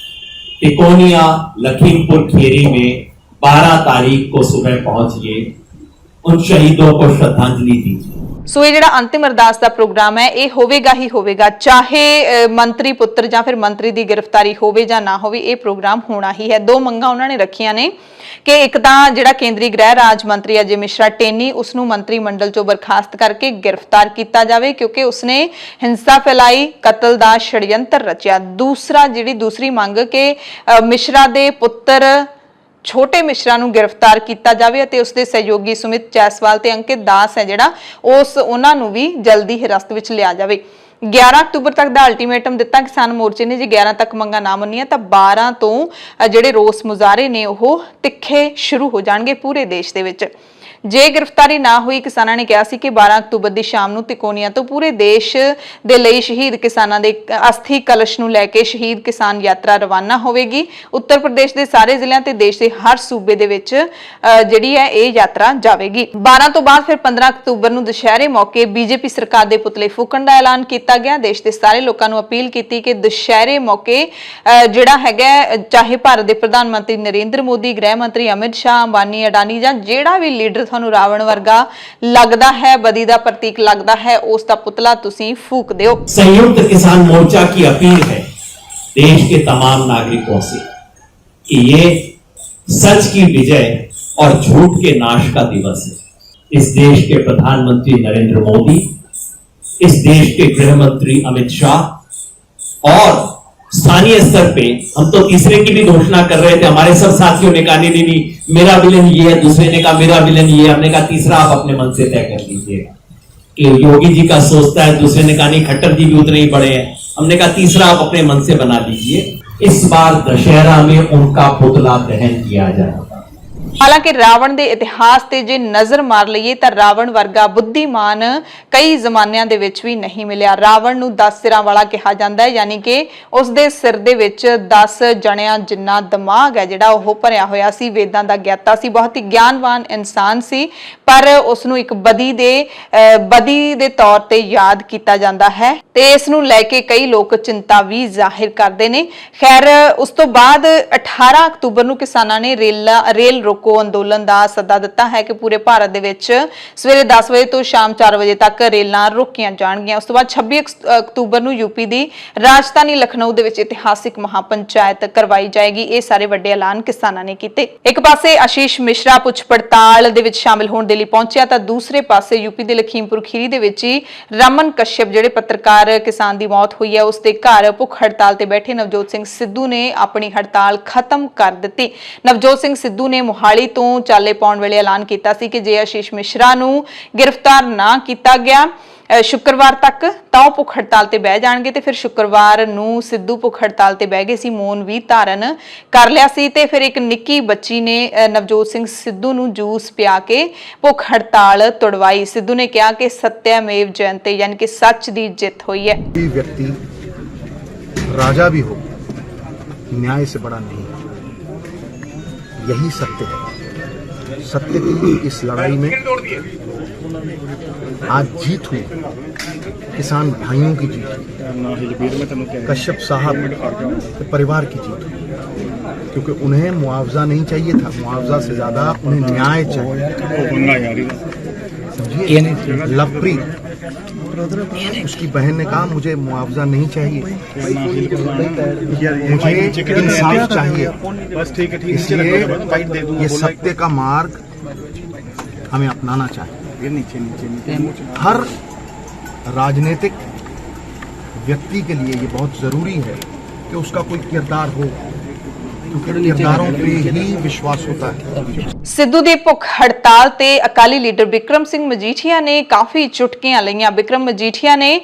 तिकोनिया, लखीमपुर खीरी में 12 तारीख को सुबह पहुंचिए, उन शहीदों को श्रद्धांजलि दीजिए। ਸੋ ਇਹ ਜਿਹੜਾ ਅੰਤਿਮ ਅਰਦਾਸ ਦਾ ਪ੍ਰੋਗਰਾਮ ਹੈ ਇਹ ਹੋਵੇਗਾ ਹੀ ਹੋਵੇਗਾ, ਚਾਹੇ ਮੰਤਰੀ ਪੁੱਤਰ ਜਾਂ ਫਿਰ ਮੰਤਰੀ ਦੀ ਗ੍ਰਿਫਤਾਰੀ ਹੋਵੇ ਜਾਂ ਨਾ ਹੋਵੇ, ਇਹ ਪ੍ਰੋਗਰਾਮ ਹੋਣਾ ਹੀ ਹੈ। 2 ਮੰਗਾਂ ਉਹਨਾਂ ਨੇ ਰੱਖੀਆਂ ਨੇ ਕਿ ਇੱਕ ਤਾਂ ਜਿਹੜਾ ਕੇਂਦਰੀ ਗ੍ਰਹਿ ਰਾਜ ਮੰਤਰੀ ਅਜੇ ਮਿਸ਼ਰਾ ਟੇਨੀ, ਉਸ ਨੂੰ ਮੰਤਰੀ ਮੰਡਲ ਚੋਂ ਬਰਖਾਸਤ ਕਰਕੇ ਗ੍ਰਿਫਤਾਰ ਕੀਤਾ ਜਾਵੇ ਕਿਉਂਕਿ ਉਸਨੇ ਹਿੰਸਾ ਫੈਲਾਈ, ਕਤਲ ਦਾ ਛੜਯੰਤਰ ਰਚਿਆ। ਦੂਸਰੀ ਮੰਗ ਕਿ ਮਿਸ਼ਰਾ ਦੇ ਪੁੱਤਰ ਛੋਟੇ ਮਿਸ਼ਰਾ ਨੂੰ ਗ੍ਰਿਫਤਾਰ ਕੀਤਾ ਜਾਵੇ ਅਤੇ ਉਸਦੇ ਸਹਿਯੋਗੀ ਸੁਮਿਤ ਜੈਸਵਾਲ ਤੇ ਅੰਕਿਤ ਦਾਸ ਹੈ ਜਿਹੜਾ ਉਹਨਾਂ ਨੂੰ ਵੀ ਜਲਦੀ ਹਿਰਾਸਤ ਵਿੱਚ ਲਿਆ ਜਾਵੇ। 11 ਅਕਤੂਬਰ ਤੱਕ ਦਾ ਅਲਟੀਮੇਟਮ ਦਿੱਤਾ ਕਿਸਾਨ ਮੋਰਚੇ ਨੇ। ਜੇ 11 ਤੱਕ ਮੰਗਾਂ ਨਾ ਮੰਨੀਆਂ ਤਾਂ 12 ਤੋਂ ਜਿਹੜੇ ਰੋਸ ਮੁਜ਼ਾਹਰੇ ਨੇ ਉਹ ਤਿੱਖੇ ਸ਼ੁਰੂ ਹੋ ਜਾਣਗੇ ਪੂਰੇ ਦੇਸ਼ ਦੇ ਵਿੱਚ। ਜੇ ਗ੍ਰਿਫਤਾਰੀ ਨਾ ਹੋਈ, ਕਿਸਾਨਾਂ ਨੇ ਕਿਹਾ ਸੀ ਕਿ 12 ਅਕਤੂਬਰ ਦੀ ਸ਼ਾਮ ਨੂੰ ਤਿਕੋਨੀਆ ਤੋਂ ਪੂਰੇ ਦੇਸ਼ ਦੇ ਲਈ ਸ਼ਹੀਦ ਕਿਸਾਨਾਂ ਦੇ ਅਸਥੀ ਕਲਸ਼ ਨੂੰ ਲੈ ਕੇ ਸ਼ਹੀਦ ਕਿਸਾਨ ਯਾਤਰਾ ਰਵਾਨਾ ਹੋਵੇਗੀ। ਉੱਤਰ ਪ੍ਰਦੇਸ਼ ਦੇ ਸਾਰੇ ਜ਼ਿਲ੍ਹਿਆਂ ਤੇ ਦੇਸ਼ ਦੇ ਹਰ ਸੂਬੇ ਦੇ ਵਿੱਚ ਜਿਹੜੀ ਹੈ ਇਹ ਯਾਤਰਾ ਜਾਵੇਗੀ। 12 ਤੋਂ ਬਾਅਦ ਫਿਰ 15 ਅਕਤੂਬਰ ਨੂੰ ਦੁਸ਼ਹਿਰੇ ਮੌਕੇ ਬੀਜੇਪੀ ਸਰਕਾਰ ਦੇ ਪੁਤਲੇ ਫੂਕਣ ਦਾ ਐਲਾਨ ਕੀਤਾ ਗਿਆ। ਦੇਸ਼ ਦੇ ਸਾਰੇ ਲੋਕਾਂ ਨੂੰ ਅਪੀਲ ਕੀਤੀ ਕਿ ਦੁਸ਼ਹਿਰੇ ਮੌਕੇ ਜਿਹੜਾ ਹੈਗਾ ਚਾਹੇ ਭਾਰਤ ਦੇ ਪ੍ਰਧਾਨ ਮੰਤਰੀ ਨਰਿੰਦਰ ਮੋਦੀ, ਗ੍ਰਹਿ ਮੰਤਰੀ ਅਮਿਤ ਸ਼ਾਹ, ਅੰਬਾਨੀ, ਅਡਾਨੀ ਜਾਂ ਜਿਹੜਾ ਵੀ ਲੀਡਰ ਤੁਹਾਨੂੰ ਰਾਵਣ ਵਰਗਾ ਲੱਗਦਾ ਹੈ, ਬਦੀ ਦਾ ਪ੍ਰਤੀਕ लगता है, उसका पुतला तुसी फूक दो। संयुक्त किसान मोर्चा की अपील है देश के तमाम नागरिकों से कि ये सच की विजय और झूठ के नाश का दिवस है। इस देश के प्रधानमंत्री नरेंद्र मोदी, इस देश के गृह मंत्री अमित शाह और स्थानीय स्तर पे हम तो तीसरे की भी घोषणा कर रहे थे। हमारे सब साथियों ने कहा नहीं, मेरा विलन ये है, दूसरे ने कहा मेरा विलन ये है। हमने कहा तीसरा आप अपने मन से तय कर लीजिएगा कि योगी जी का सोचता है, दूसरे ने कहा नहीं खट्टर जी भी उतने ही बड़े हैं। हमने कहा तीसरा आप अपने मन से बना लीजिए। इस बार दशहरा में उनका पुतला दहन किया जाएगा। हालांकि रावण के इतिहास ते जे नजर मार लईए तां रावण वर्गा बुद्धिमान कई जमानिਆਂ ਦੇ ਵਿੱਚ ਵੀ नहीं मिलिया। रावण ਨੂੰ 10 सिरां वाला कहा जाता है, यानी कि ਉਸ ਦੇ ਸਿਰ ਦੇ ਵਿੱਚ 10 ਜਣਿਆਂ ਜਿੰਨਾ ਦਿਮਾਗ ਹੈ ਜਿਹੜਾ ਉਹ ਭਰਿਆ ਹੋਇਆ ਸੀ। ਵੇਦਾਂ ਦਾ ਗਿਆਤਾ ਸੀ, ਬਹੁਤ ਹੀ ਗਿਆਨਵਾਨ ਇਨਸਾਨ ਸੀ, ਪਰ ਉਸ ਨੂੰ ਇੱਕ ਬਦੀ ਦੇ ਤੌਰ ਤੇ ਯਾਦ ਕੀਤਾ ਜਾਂਦਾ ਹੈ ਤੇ ਇਸ ਨੂੰ ਲੈ ਕੇ ਕਈ ਲੋਕ ਚਿੰਤਾ ਵੀ ਜ਼ਾਹਿਰ ਕਰਦੇ ਨੇ। ਖੈਰ ਉਸ ਤੋਂ ਬਾਅਦ 18 ਅਕਤੂਬਰ ਨੂੰ ਕਿਸਾਨਾਂ ਨੇ ਰੇਲ ਰੋਕੋ ਅੰਦੋਲਨ ਦਾ ਸੱਦਾ ਦਿੱਤਾ ਹੈ ਕਿ ਪੂਰੇ ਭਾਰਤ ਦੇ ਵਿੱਚ ਸਵੇਰੇ 10 ਵਜੇ ਤੋਂ ਸ਼ਾਮ 4 ਵਜੇ ਤੱਕ ਰੇਲਾਂ ਰੋਕੀਆਂ ਜਾਣਗੀਆਂ। ਉਸ ਤੋਂ ਬਾਅਦ 26 ਅਕਤੂਬਰ ਨੂੰ ਯੂਪੀ ਦੀ ਰਾਜਧਾਨੀ ਲਖਨਊ ਦੇ ਵਿੱਚ ਇਤਿਹਾਸਿਕ ਮਹਾਪੰਚਾਇਤ ਕਰਵਾਈ ਜਾਏਗੀ। ਇਹ ਸਾਰੇ ਵੱਡੇ ਐਲਾਨ ਕਿਸਾਨਾਂ ਨੇ ਕੀਤੇ। ਇੱਕ ਪਾਸੇ ਆਸ਼ੀਸ਼ ਮਿਸ਼ਰਾ ਪੁੱਛ ਪੜਤਾਲ ਦੇ ਵਿੱਚ ਸ਼ਾਮਿਲ ਹੋਣ ਦੇ ਲਈ ਪਹੁੰਚਿਆ ਤਾਂ ਦੂਸਰੇ ਪਾਸੇ ਯੂਪੀ ਦੇ ਲਖੀਮਪੁਰ ਖੀਰੀ ਦੇ ਵਿੱਚ ਹੀ ਰਮਨ ਕਸ਼ਯਪ ਜਿਹੜੇ ਪੱਤਰਕਾਰ ਕਿਸਾਨ ਦੀ ਮੌਤ ਹੋਈ ਹੈ ਉਸ ਦੇ ਘਰ ਭੁੱਖ ਹੜਤਾਲ ਤੇ ਬੈਠੇ ਨਵਜੋਤ ਸਿੰਘ ਸਿੱਧੂ ਨੇ ਆਪਣੀ ਹੜਤਾਲ ਖਤਮ ਕਰ ਦਿੱਤੀ। ਨਵਜੋਤ ਸਿੰਘ ਸਿੱਧੂ ਨੇ ਮੋਹਾਲੀ ਤੋਂ ਚਾਲੇ ਪਾਉਣ ਵੇਲੇ ਐਲਾਨ ਕੀਤਾ ਸੀ ਕਿ ਜੇ ਆਸ਼ੀਸ਼ ਮਿਸ਼ਰਾ ਨੂੰ ਗ੍ਰਿਫਤਾਰ ਨਾ ਕੀਤਾ ਗਿਆ शुक्रवार तक ਤਾਂ ਉਹ ਭੁੱਖ ਹੜਤਾਲ ਤੇ ਬਹਿ ਜਾਣਗੇ ਤੇ ਫਿਰ ਸ਼ੁੱਕਰਵਾਰ ਨੂੰ ਸਿੱਧੂ ਭੁੱਖ ਹੜਤਾਲ ਤੇ ਬਹਿ ਗਏ ਸੀ, ਮੌਨ ਵੀ ਧਾਰਨ ਕਰ ਲਿਆ ਸੀ ਤੇ ਫਿਰ ਇੱਕ ਨਿੱਕੀ ਬੱਚੀ ਨੇ ਨਵਜੋਤ ਸਿੰਘ ਸਿੱਧੂ ਨੂੰ ਜੂਸ ਪਿਆ ਕੇ ਭੁੱਖ ਹੜਤਾਲ ਤੁੜਵਾਈ। ਸਿੱਧੂ ਨੇ ਕਿਹਾ ਕਿ ਸत्यमेव जयते यानी कि सच ਦੀ ਜਿੱਤ ਹੋਈ ਹੈ। कोई व्यक्ति राजा भी हो न्याय से बड़ा नहीं, यही सत्य है। सत्य की इस लड़ाई में आज जीत हुई, किसान भाइयों की जीत हुई, कश्यप साहब के परिवार की जीत हुई, क्योंकि उन्हें मुआवजा नहीं चाहिए था, मुआवजा से ज्यादा उन्हें न्याय चाहिए। समझिए, लवप्रीत उसकी बहन ने कहा मुझे मुआवजा नहीं चाहिए, मुझे इंसाफ चाहिए। इसलिए ये सत्य का मार्ग हमें अपनाना चाहिए। हर राजनीतिक व्यक्ति के लिए ये बहुत जरूरी है कि उसका कोई किरदार हो, क्योंकि किरदारों पे ही विश्वास होता है। ਸਿੱਧੂ ਦੀ ਭੁੱਖ ਹੜਤਾਲ ਤੇ ਅਕਾਲੀ ਲੀਡਰ ਬਿਕਰਮ ਸਿੰਘ ਮਜੀਠੀਆ ਨੇ ਕਾਫੀ ਚੁਟਕੀਆਂ ਲਈਆਂ। ਬਿਕਰਮ ਮਜੀਠੀਆ ਨੇ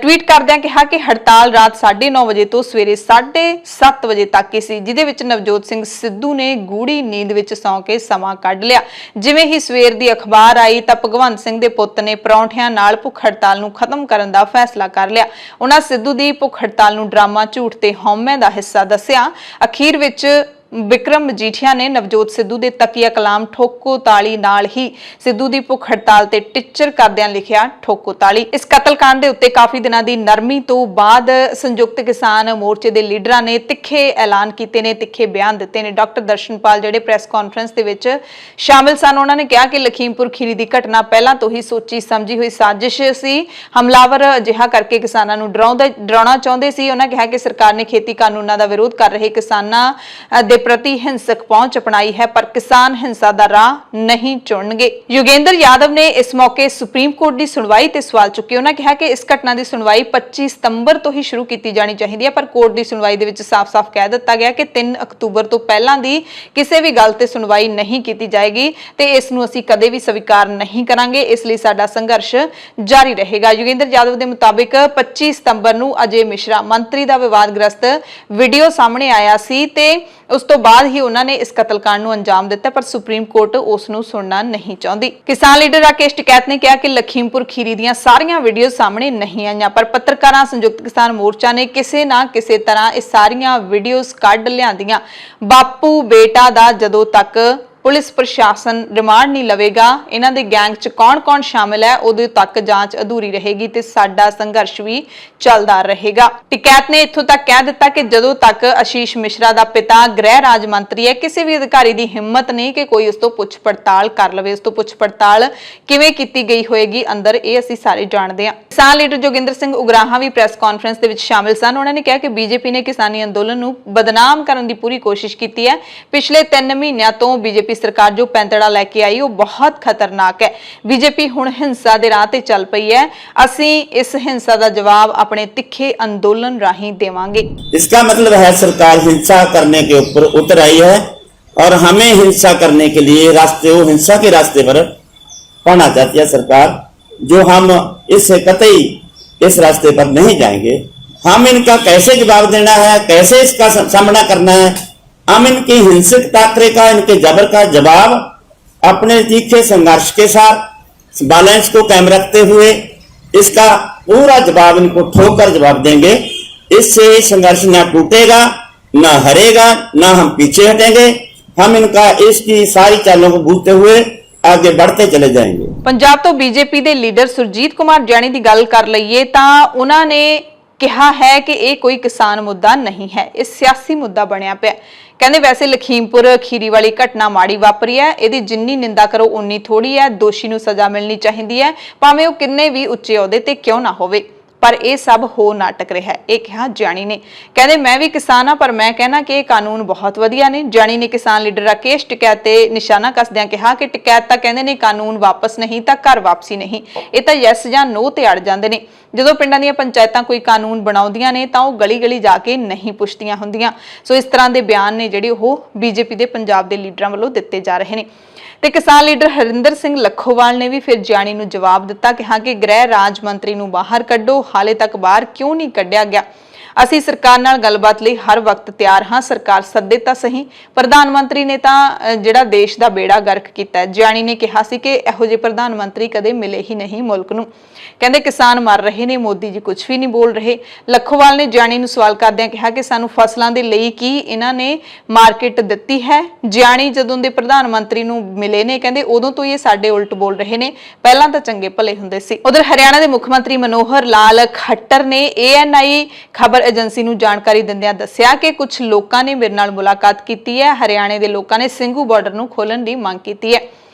ਟਵੀਟ ਕਰਦਿਆਂ ਕਿਹਾ ਕਿ ਹੜਤਾਲ ਰਾਤ 9:30 ਵਜੇ ਤੋਂ ਸਵੇਰੇ 7:30 ਵਜੇ ਤੱਕ ਹੀ ਸੀ, ਜਿਹਦੇ ਵਿੱਚ ਨਵਜੋਤ ਸਿੰਘ ਸਿੱਧੂ ਨੇ ਗੂੜੀ ਨੀਂਦ ਵਿੱਚ ਸੌਂ ਕੇ ਸਮਾਂ ਕੱਢ ਲਿਆ। ਜਿਵੇਂ ਹੀ ਸਵੇਰ ਦੀ ਅਖਬਾਰ ਆਈ ਤਾਂ ਭਗਵੰਤ ਸਿੰਘ ਦੇ ਪੁੱਤ ਨੇ ਪਰੌਂਠਿਆਂ ਨਾਲ ਭੁੱਖ ਹੜਤਾਲ ਨੂੰ ਖਤਮ ਕਰਨ ਦਾ ਫੈਸਲਾ ਕਰ ਲਿਆ। ਉਹਨਾਂ ਸਿੱਧੂ ਦੀ ਭੁੱਖ ਹੜਤਾਲ ਨੂੰ ਡਰਾਮਾ, ਝੂਠ ਤੇ ਹਉਮੈ ਦਾ ਹਿੱਸਾ ਦੱਸਿਆ। ਅਖੀਰ ਵਿੱਚ ਬਿਕਰਮ ਮਜੀਠੀਆ ਨੇ ਨਵਜੋਤ ਸਿੱਧੂ ਦੇ ਤਕੀਆ ਕਲਾਮ ਠੋਕੋ ਤਾਲੀ ਨਾਲ ਹੀ ਸਿੱਧੂ ਦੀ ਭੁੱਖ ਹੜਤਾਲ ਤੇ ਟਿੱਚਰ ਕਰਦਿਆਂ ਲਿਖਿਆ ਠੋਕੋ ਤਾਲੀ। ਇਸ ਕਤਲकांड ਦੇ ਉੱਤੇ ਕਾਫੀ ਦਿਨਾਂ ਦੀ ਨਰਮੀ ਤੋਂ ਬਾਅਦ ਸੰਯੁਕਤ ਕਿਸਾਨ ਮੋਰਚੇ ਦੇ ਲੀਡਰਾਂ ਨੇ ਤਿੱਖੇ ਐਲਾਨ ਕੀਤੇ ਨੇ, ਤਿੱਖੇ ਬਿਆਨ ਦਿੱਤੇ ਨੇ। ਡਾਕਟਰ ਦਰਸ਼ਨਪਾਲ ਜਿਹੜੇ ਪ੍ਰੈਸ ਕਾਨਫਰੰਸ ਦੇ ਵਿੱਚ ਸ਼ਾਮਿਲ ਸਨ, ਉਹਨਾਂ ਨੇ ਕਿਹਾ ਕਿ ਲਖੀਮਪੁਰ ਖੀਰੀ ਦੀ ਘਟਨਾ ਪਹਿਲਾਂ ਤੋਂ ਹੀ ਸੋਚੀ ਸਮਝੀ ਹੋਈ ਸਾਜ਼ਿਸ਼ ਸੀ। ਹਮਲਾਵਰ ਅਜਿਹਾ ਕਰਕੇ ਕਿਸਾਨਾਂ ਨੂੰ ਡਰਾਉਣਾ ਚਾਹੁੰਦੇ ਸੀ। ਉਹਨਾਂ ਕਿਹਾ ਕਿ ਸਰਕਾਰ ਨੇ ਖੇਤੀ ਕਾਨੂੰਨਾਂ ਦਾ ਵਿਰੋਧ ਕਰ ਰਹੇ ਕਿਸਾਨਾਂ ਦੇ ਪ੍ਰਤੀ ਹਿੰਸਕ ਪਹੁੰਚ ਅਪਣਾਈ ਹੈ, ਪਰ ਕਿਸਾਨ ਹਿੰਸਾ ਦਾ ਰਾਹ ਨਹੀਂ ਚੁਣਨਗੇ। ਯੋਗੇਂਦਰ ਯਾਦਵ ਨੇ ਇਸ ਮੌਕੇ ਸੁਪਰੀਮ ਕੋਰਟ ਦੀ ਸੁਣਵਾਈ ਤੇ ਸਵਾਲ ਚੁੱਕੇ। ਉਹਨਾਂ ਕਿਹਾ ਕਿ ਇਸ ਘਟਨਾ ਦੀ ਸੁਣਵਾਈ 25 ਸਤੰਬਰ ਤੋਂ ਹੀ ਸ਼ੁਰੂ ਕੀਤੀ ਜਾਣੀ ਚਾਹੀਦੀ ਹੈ, ਪਰ ਕੋਰਟ ਦੀ ਸੁਣਵਾਈ ਦੇ ਵਿੱਚ ਸਾਫ਼-ਸਾਫ਼ ਕਹਿ ਦਿੱਤਾ ਗਿਆ ਕਿ 3 ਅਕਤੂਬਰ ਤੋਂ ਪਹਿਲਾਂ ਦੀ ਕਿਸੇ ਵੀ ਗੱਲ ਤੇ ਸੁਣਵਾਈ ਨਹੀਂ ਕੀਤੀ ਜਾਏਗੀ ਤੇ ਇਸ ਨੂੰ ਅਸੀਂ ਕਦੇ ਵੀ ਸਵੀਕਾਰ ਨਹੀਂ ਕਰਾਂਗੇ। ਇਸ ਲਈ ਸਾਡਾ ਸੰਘਰਸ਼ ਜਾਰੀ ਰਹੇਗਾ। ਯੋਗੇਂਦਰ ਯਾਦਵ ਦੇ ਮੁਤਾਬਿਕ 25 ਸਤੰਬਰ ਨੂੰ ਅਜੇ ਮਿਸ਼ਰਾ ਮੰਤਰੀ ਦਾ ਵਿਵਾਦਗ੍ਰਸਤ ਵੀਡੀਓ ਸਾਹਮਣੇ ਆਇਆ ਸੀ ਤੇ ਉਸ ਤੋਂ ਬਾਅਦ ਹੀ ਉਹਨਾਂ ਨੇ ਇਸ ਕਤਲकांड ਨੂੰ ਅੰਜਾਮ ਦਿੱਤਾ, ਪਰ ਸੁਪਰੀਮ ਕੋਰਟ ਉਸ ਨੂੰ ਸੁਣਨਾ ਨਹੀਂ ਚਾਹੁੰਦੀ। ਕਿਸਾਨ ਲੀਡਰ ਰਾਕੇਸ਼ ਟਿਕੈਤ ਨੇ ਕਿਹਾ ਕਿ ਲਖੀਮਪੁਰ ਖੀਰੀ ਦੀਆਂ ਸਾਰੀਆਂ ਵੀਡੀਓ ਸਾਹਮਣੇ ਨਹੀਂ ਆਈਆਂ, ਪਰ ਪੱਤਰਕਾਰਾਂ ਸੰਯੁਕਤ ਕਿਸਾਨ ਮੋਰਚਾ ਨੇ ਕਿਸੇ ਨਾ ਕਿਸੇ ਤਰ੍ਹਾਂ ਇਹ ਸਾਰੀਆਂ ਵੀਡੀਓਜ਼ ਕੱਢ ਲਿਆਂਦੀਆਂ। ਬਾਪੂ ਬੇਟਾ ਦਾ ਜਦੋਂ ਤੱਕ ਪੁਲਿਸ ਪ੍ਰਸ਼ਾਸਨ ਰਿਮਾਂਡ ਨਹੀਂ ਲਵੇਗਾ, ਇਹਨਾਂ ਦੇ ਗੈਂਗ 'ਚ ਕੌਣ-ਕੌਣ ਸ਼ਾਮਿਲ ਹੈ, ਉਦੋਂ ਤੱਕ ਜਾਂਚ ਅਧੂਰੀ ਰਹੇਗੀ ਤੇ ਸਾਡਾ ਸੰਘਰਸ਼ ਵੀ ਚੱਲਦਾ ਰਹੇਗਾ। ਟਿਕੈਤ ਨੇ ਇੱਥੋਂ ਤੱਕ ਕਹਿ ਦਿੱਤਾ ਕਿ ਜਦੋਂ ਤੱਕ ਆਸ਼ੀਸ਼ ਮਿਸ਼ਰਾ ਦਾ ਪਿਤਾ ਗ੍ਰਹਿ ਰਾਜ ਮੰਤਰੀ ਹੈ, ਕਿਸੇ ਵੀ ਅਧਿਕਾਰੀ ਦੀ ਹਿੰਮਤ ਨਹੀਂ ਕਿ ਕੋਈ ਉਸ ਤੋਂ ਪੁੱਛ ਪੜਤਾਲ ਕਰ ਲਵੇ। ਉਸ ਤੋਂ ਪੁੱਛ ਪੜਤਾਲ ਕਿਵੇਂ ਕੀਤੀ ਗਈ ਹੋਏਗੀ ਅੰਦਰ, ਇਹ ਅਸੀਂ ਸਾਰੇ ਜਾਣਦੇ ਹਾਂ। ਕਿਸਾਨ ਲੀਡਰ ਜੋਗਿੰਦਰ ਸਿੰਘ ਉਗਰਾਹਾਂ ਵੀ ਪ੍ਰੈਸ ਕਾਨਫਰੰਸ ਦੇ ਵਿੱਚ ਸ਼ਾਮਿਲ ਸਨ। ਉਹਨਾਂ ਨੇ ਕਿਹਾ ਕਿ ਬੀਜੇਪੀ ਨੇ ਕਿਸਾਨੀ ਅੰਦੋਲਨ ਨੂੰ ਬਦਨਾਮ ਕਰਨ ਦੀ ਪੂਰੀ ਕੋਸ਼ਿਸ਼ ਕੀਤੀ ਹੈ। ਪਿਛਲੇ 3 ਮਹੀਨਿਆਂ ਤੋਂ ਬੀਜੇਪੀ ਸਰਕਾਰ ਜੋ ਪੈਂਤੜਾ ਲੈ ਕੇ आई वो बहुत खतरनाक है। बीजेपी हुण हिंसा दे राह ते चल पई है। ਅਸੀਂ इस हिंसा का जवाब अपने तिखे अंदोलन राही देवांगे। इसका मतलब है सरकार हिंसा करने के ऊपर उतर आई है और हमें हिंसा करने के लिए हिंसा के रास्ते पर पढ़ना चाहती है सरकार, जो हम इससे कतई इस रास्ते पर नहीं जाएंगे। हम इनका कैसे जवाब देना है, कैसे इसका सामना करना है, हम इनकी हिंसक टाकरे का, इनके जबर का जवाब अपने तीखे संघर्ष के साथ बैलेंस को कायम रखते हुए इसका पूरा जवाब इनको ठोकर जवाब देंगे। इससे संघर्ष ना टूटेगा, ना हरेगा, ना हम पीछे हटेंगे। हम इनका इसकी सारी चालों को बूझते हुए आगे बढ़ते चले जाएंगे। पंजाब तो बीजेपी के लीडर सुरजीत कुमार जैनी की गल कर लईए तां उन्हां ने कहा है कि यह कोई किसान मुद्दा नहीं है, यह सियासी मुद्दा बनया पिया। कहते वैसे लखीमपुर खीरी वाली घटना माड़ी वापरी है, यदि जिन्नी निंदा करो उन्नी थोड़ी है। दोषी नूं सजा मिलनी चाहिए है, भावें वो किन्ने भी उच्चे अहुदे ते क्यों ना होवे, पर यह सब हो नाटक रहा है। यह कहा जानी ने। कहते मैं भी किसान हाँ, पर मैं कहना कि कानून बहुत वधिया ने। जानी ने किसान लीडर राकेश टिकैत ते निशाना कसदियां कहा कि टिकैत तां कहंदे ने कानून वापस नहीं तां घर वापसी नहीं, ये तां यस जां नो ते अड़ जांदे ने। ਜਦੋਂ ਪਿੰਡਾਂ ਦੀਆਂ ਪੰਚਾਇਤਾਂ ਕੋਈ ਕਾਨੂੰਨ ਬਣਾਉਂਦੀਆਂ ਨੇ ਤਾਂ ਉਹ ਗਲੀ-ਗਲੀ ਜਾ ਕੇ ਨਹੀਂ ਪੁੱਛਦੀਆਂ ਹੁੰਦੀਆਂ। ਸੋ ਇਸ ਤਰ੍ਹਾਂ ਦੇ ਬਿਆਨ ਨੇ ਜਿਹੜੇ ਉਹ ਬੀਜੇਪੀ ਦੇ ਪੰਜਾਬ ਦੇ ਲੀਡਰਾਂ ਵੱਲੋਂ ਦਿੱਤੇ ਜਾ ਰਹੇ ਨੇ। ਤੇ ਕਿਸਾਨ ਲੀਡਰ ਹਰਿੰਦਰ ਸਿੰਘ ਲੱਖੋਵਾਲ ਨੇ ਵੀ ਫਿਰ ਜਾਣੀ ਨੂੰ ਜਵਾਬ ਦਿੱਤਾ, ਕਿਹਾ ਕਿ ਗ੍ਰਹਿ ਰਾਜ ਮੰਤਰੀ ਨੂੰ ਬਾਹਰ ਕੱਢੋ, ਹਾਲੇ ਤੱਕ ਬਾਹਰ ਕਿਉਂ ਨਹੀਂ ਕੱਢਿਆ ਗਿਆ। ਅਸੀਂ ਸਰਕਾਰ ਨਾਲ ਗੱਲਬਾਤ ਲਈ ਹਰ ਵਕਤ ਤਿਆਰ ਹਾਂ, ਸਰਕਾਰ ਸੱਦੇ ਤਾਂ ਸਹੀ। ਪ੍ਰਧਾਨ ਮੰਤਰੀ ਨੇ ਤਾਂ ਜਿਹੜਾ ਦੇਸ਼ ਦਾ ਬੇੜਾ ਗਰਕ ਕੀਤਾ। ਜਾਣੀ ਨੇ ਕਿਹਾ ਸੀ ਕਿ ਇਹੋ ਜਿਹੇ ਪ੍ਰਧਾਨ ਮੰਤਰੀ ਕਦੇ ਮਿਲੇ ਹੀ ਨਹੀਂ ਮੁਲਕ ਨੂੰ। ਕਹਿੰਦੇ ਕਿਸਾਨ ਮਰ ਰਹੇ ਨੇ, ਮੋਦੀ ਜੀ ਕੁਝ ਵੀ ਨਹੀਂ ਬੋਲ ਰਹੇ। ਲੱਖੋਵਾਲ ਨੇ ਜਾਣੀ ਨੂੰ ਸਵਾਲ ਕਰਦਿਆਂ ਕਿਹਾ ਕਿ ਸਾਨੂੰ ਫਸਲਾਂ ਦੇ ਲਈ ਕੀ ਇਹਨਾਂ ਨੇ ਮਾਰਕੀਟ ਦਿੱਤੀ ਹੈ। ਜਾਣੀ ਜਦੋਂ ਦੇ ਪ੍ਰਧਾਨ ਮੰਤਰੀ ਨੂੰ ਮਿਲੇ ਨੇ ਕਹਿੰਦੇ ਉਦੋਂ ਤੋਂ ਇਹ ਸਾਡੇ ਉਲਟ ਬੋਲ ਰਹੇ ਨੇ, ਪਹਿਲਾਂ ਤਾਂ ਚੰਗੇ ਭਲੇ ਹੁੰਦੇ ਸੀ। ਉਧਰ ਹਰਿਆਣਾ ਦੇ ਮੁੱਖ ਮੰਤਰੀ ਮਨੋਹਰ ਲਾਲ ਖੱਟਰ ਨੇ ANI ਖਬਰ ਏਜੰਸੀ ਨੂੰ ਜਾਣਕਾਰੀ ਦਿੰਦਿਆਂ ਦੱਸਿਆ ਕਿ ਕੁਝ ਲੋਕਾਂ ਨੇ ਮੇਰੇ ਨਾਲ ਮੁਲਾਕਾਤ ਕੀਤੀ ਹੈ। ਹਰਿਆਣੇ ਦੇ ਲੋਕਾਂ ਨੇ ਸਿੰਘੂ ਬਾਰਡਰ ਨੂੰ ਖੋਲਣ ਦੀ ਮੰਗ ਕੀਤੀ ਹੈ।